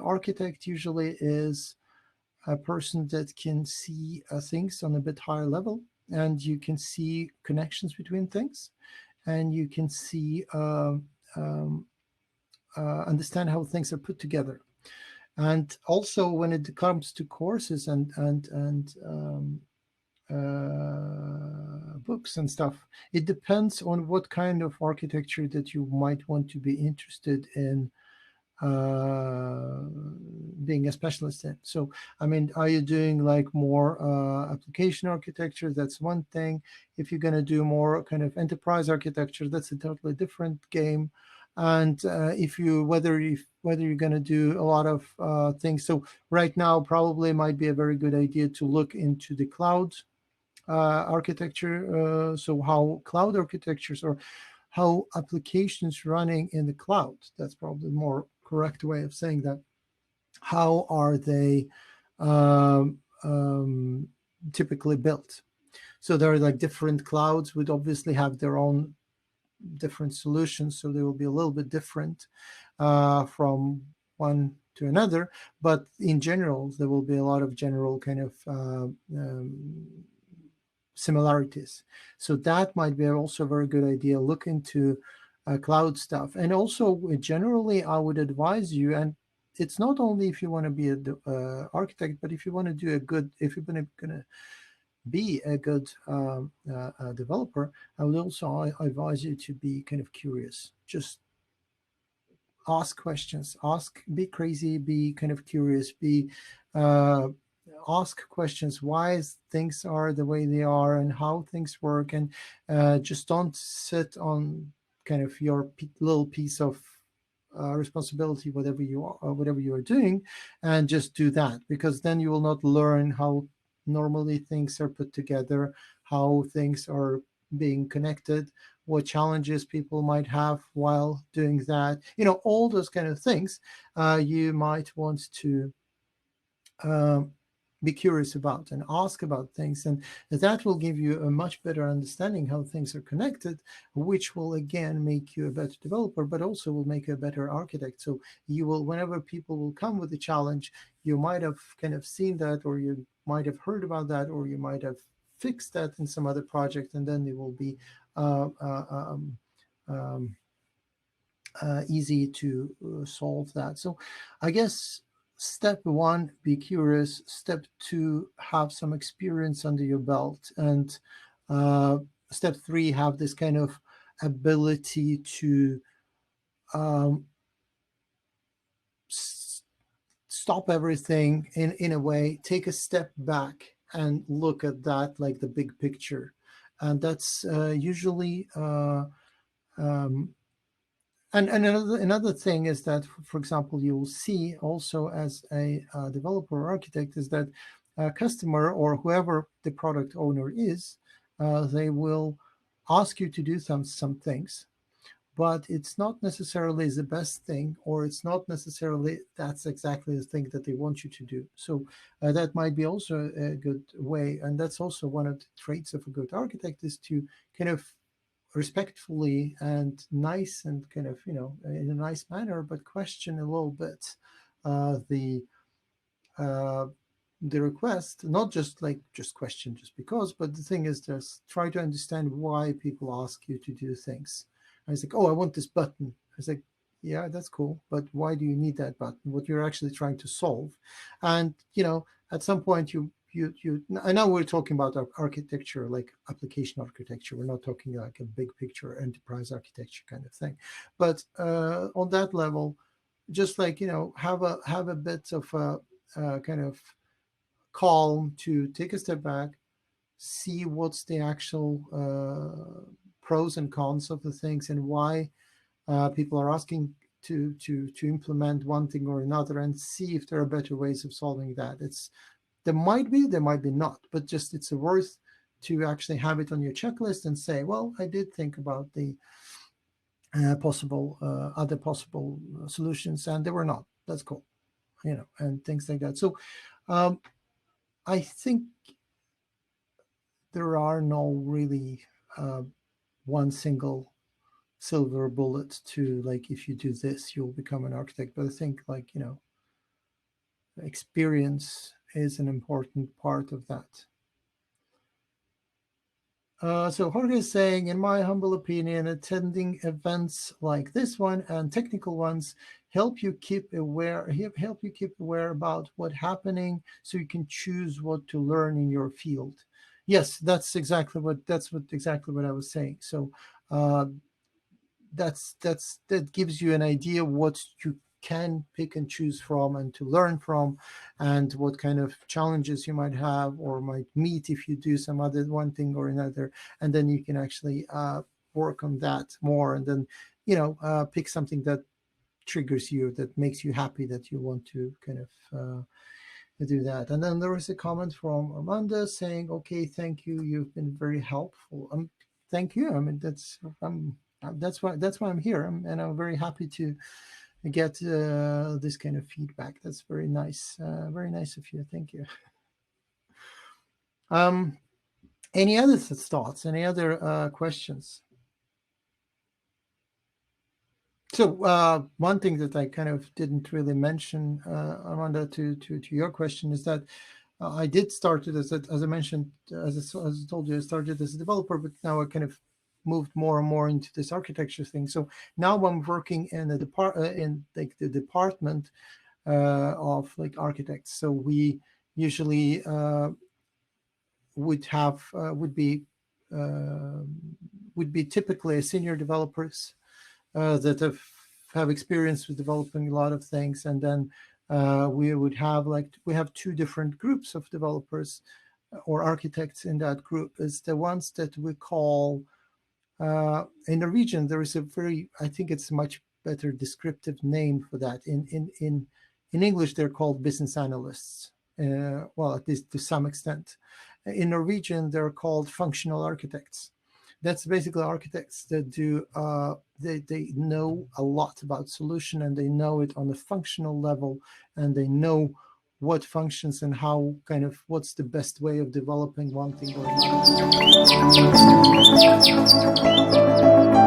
architect usually is a person that can see things on a bit higher level, and you can see connections between things, and you can see um, understand how things are put together. And also when it comes to courses and books and stuff, it depends on what kind of architecture that you might want to be interested in uh, being a specialist in. So, I mean, are you doing like more application architecture? That's one thing. If you're going to do more kind of enterprise architecture, that's a totally different game. And if you whether you're going to do a lot of things, so right now probably might be a very good idea to look into the cloud architecture. So how cloud architectures or how applications running in the cloud, that's probably the more correct way of saying that. How are they um, um, typically built? So there are like different clouds would obviously have their own different solutions. So they will be a little bit different from one to another. But in general, there will be a lot of general kind of similarities. So that might be also a very good idea. Look into cloud stuff. And also, generally, I would advise you, and it's not only if you want to be an architect, but if you want to do a good, if you're going to be a good developer, I would also advise you to be kind of curious. Just ask questions, be crazy, be kind of curious, be uh, ask questions why things are the way they are and how things work, and just don't sit on kind of your little piece of responsibility, whatever you are doing, and just do that, because then you will not learn how normally things are put together, how things are being connected, what challenges people might have while doing that, all those kind of things you might want to um, be curious about and ask about things, and that will give you a much better understanding how things are connected, which will again make you a better developer, but also will make you a better architect. So you will, whenever people will come with a challenge, you might have kind of seen that, or you might have heard about that, or you might have fixed that in some other project, and then it will be uh, uh, um, um, easy to solve that. So I guess step one, be curious. Step two, have some experience under your belt. And step three, have this kind of ability to um, stop everything in a way, take a step back and look at that like the big picture. And that's usually and another thing is that, for example, you will see also as a developer or architect is that a customer or whoever the product owner is, they will ask you to do some things, but it's not necessarily the best thing, or it's not necessarily that's exactly the thing that they want you to do. So that might be also a good way, and that's also one of the traits of a good architect, is to kind of respectfully and nice and kind of, in a nice manner, but question a little bit uh, the uh, the request, not just question just because, but the thing is just try to understand why people ask you to do things. I was like, oh, I want this button. I was like, yeah, that's cool, but why do you need that button? What you're actually trying to solve. And at some point you I know we're talking about architecture, like application architecture. We're not talking like a big picture enterprise architecture kind of thing, but on that level, just like have a bit of a kind of calm to take a step back, see what's the actual pros and cons of the things, and why people are asking to implement one thing or another, and see if there are better ways of solving that. There might be not, but just it's worth to actually have it on your checklist and say, well, I did think about the other possible solutions, and they were not. That's cool, and things like that. So I think there are no really one single silver bullet to, like, if you do this, you'll become an architect. But I think, like, experience is an important part of that. So Jorge is saying, in my humble opinion, attending events like this one and technical ones help you keep aware about what's happening, so you can choose what to learn in your field. Yes, that's exactly what I was saying. So that gives you an idea what you can pick and choose from and to learn from, and what kind of challenges you might have or might meet if you do some other one thing or another, and then you can actually work on that more, and then pick something that triggers you, that makes you happy, that you want to kind of do that. And then there was a comment from Amanda saying, okay, thank you, you've been very helpful. Thank you. I mean, that's why I'm here, and I'm very happy to get this kind of feedback. That's very nice of you. Thank you. Any other thoughts? Any other questions? So one thing that I kind of didn't really mention, Amanda, to your question, is that I did start it as I mentioned, as I told you, I started as a developer, but now I kind of moved more and more into this architecture thing. So now I'm working in the department of like architects. So we usually would be typically senior developers that have experience with developing a lot of things, and then we have two different groups of developers or architects. In that group is the ones that we call in Norwegian. There is I think it's a much better descriptive name for that. In English, they're called business analysts. Well, at least to some extent. In Norwegian, they're called functional architects. That's basically architects that do they know a lot about solution, and they know it on the functional level, and they know what functions and how kind of what's the best way of developing one thing or another.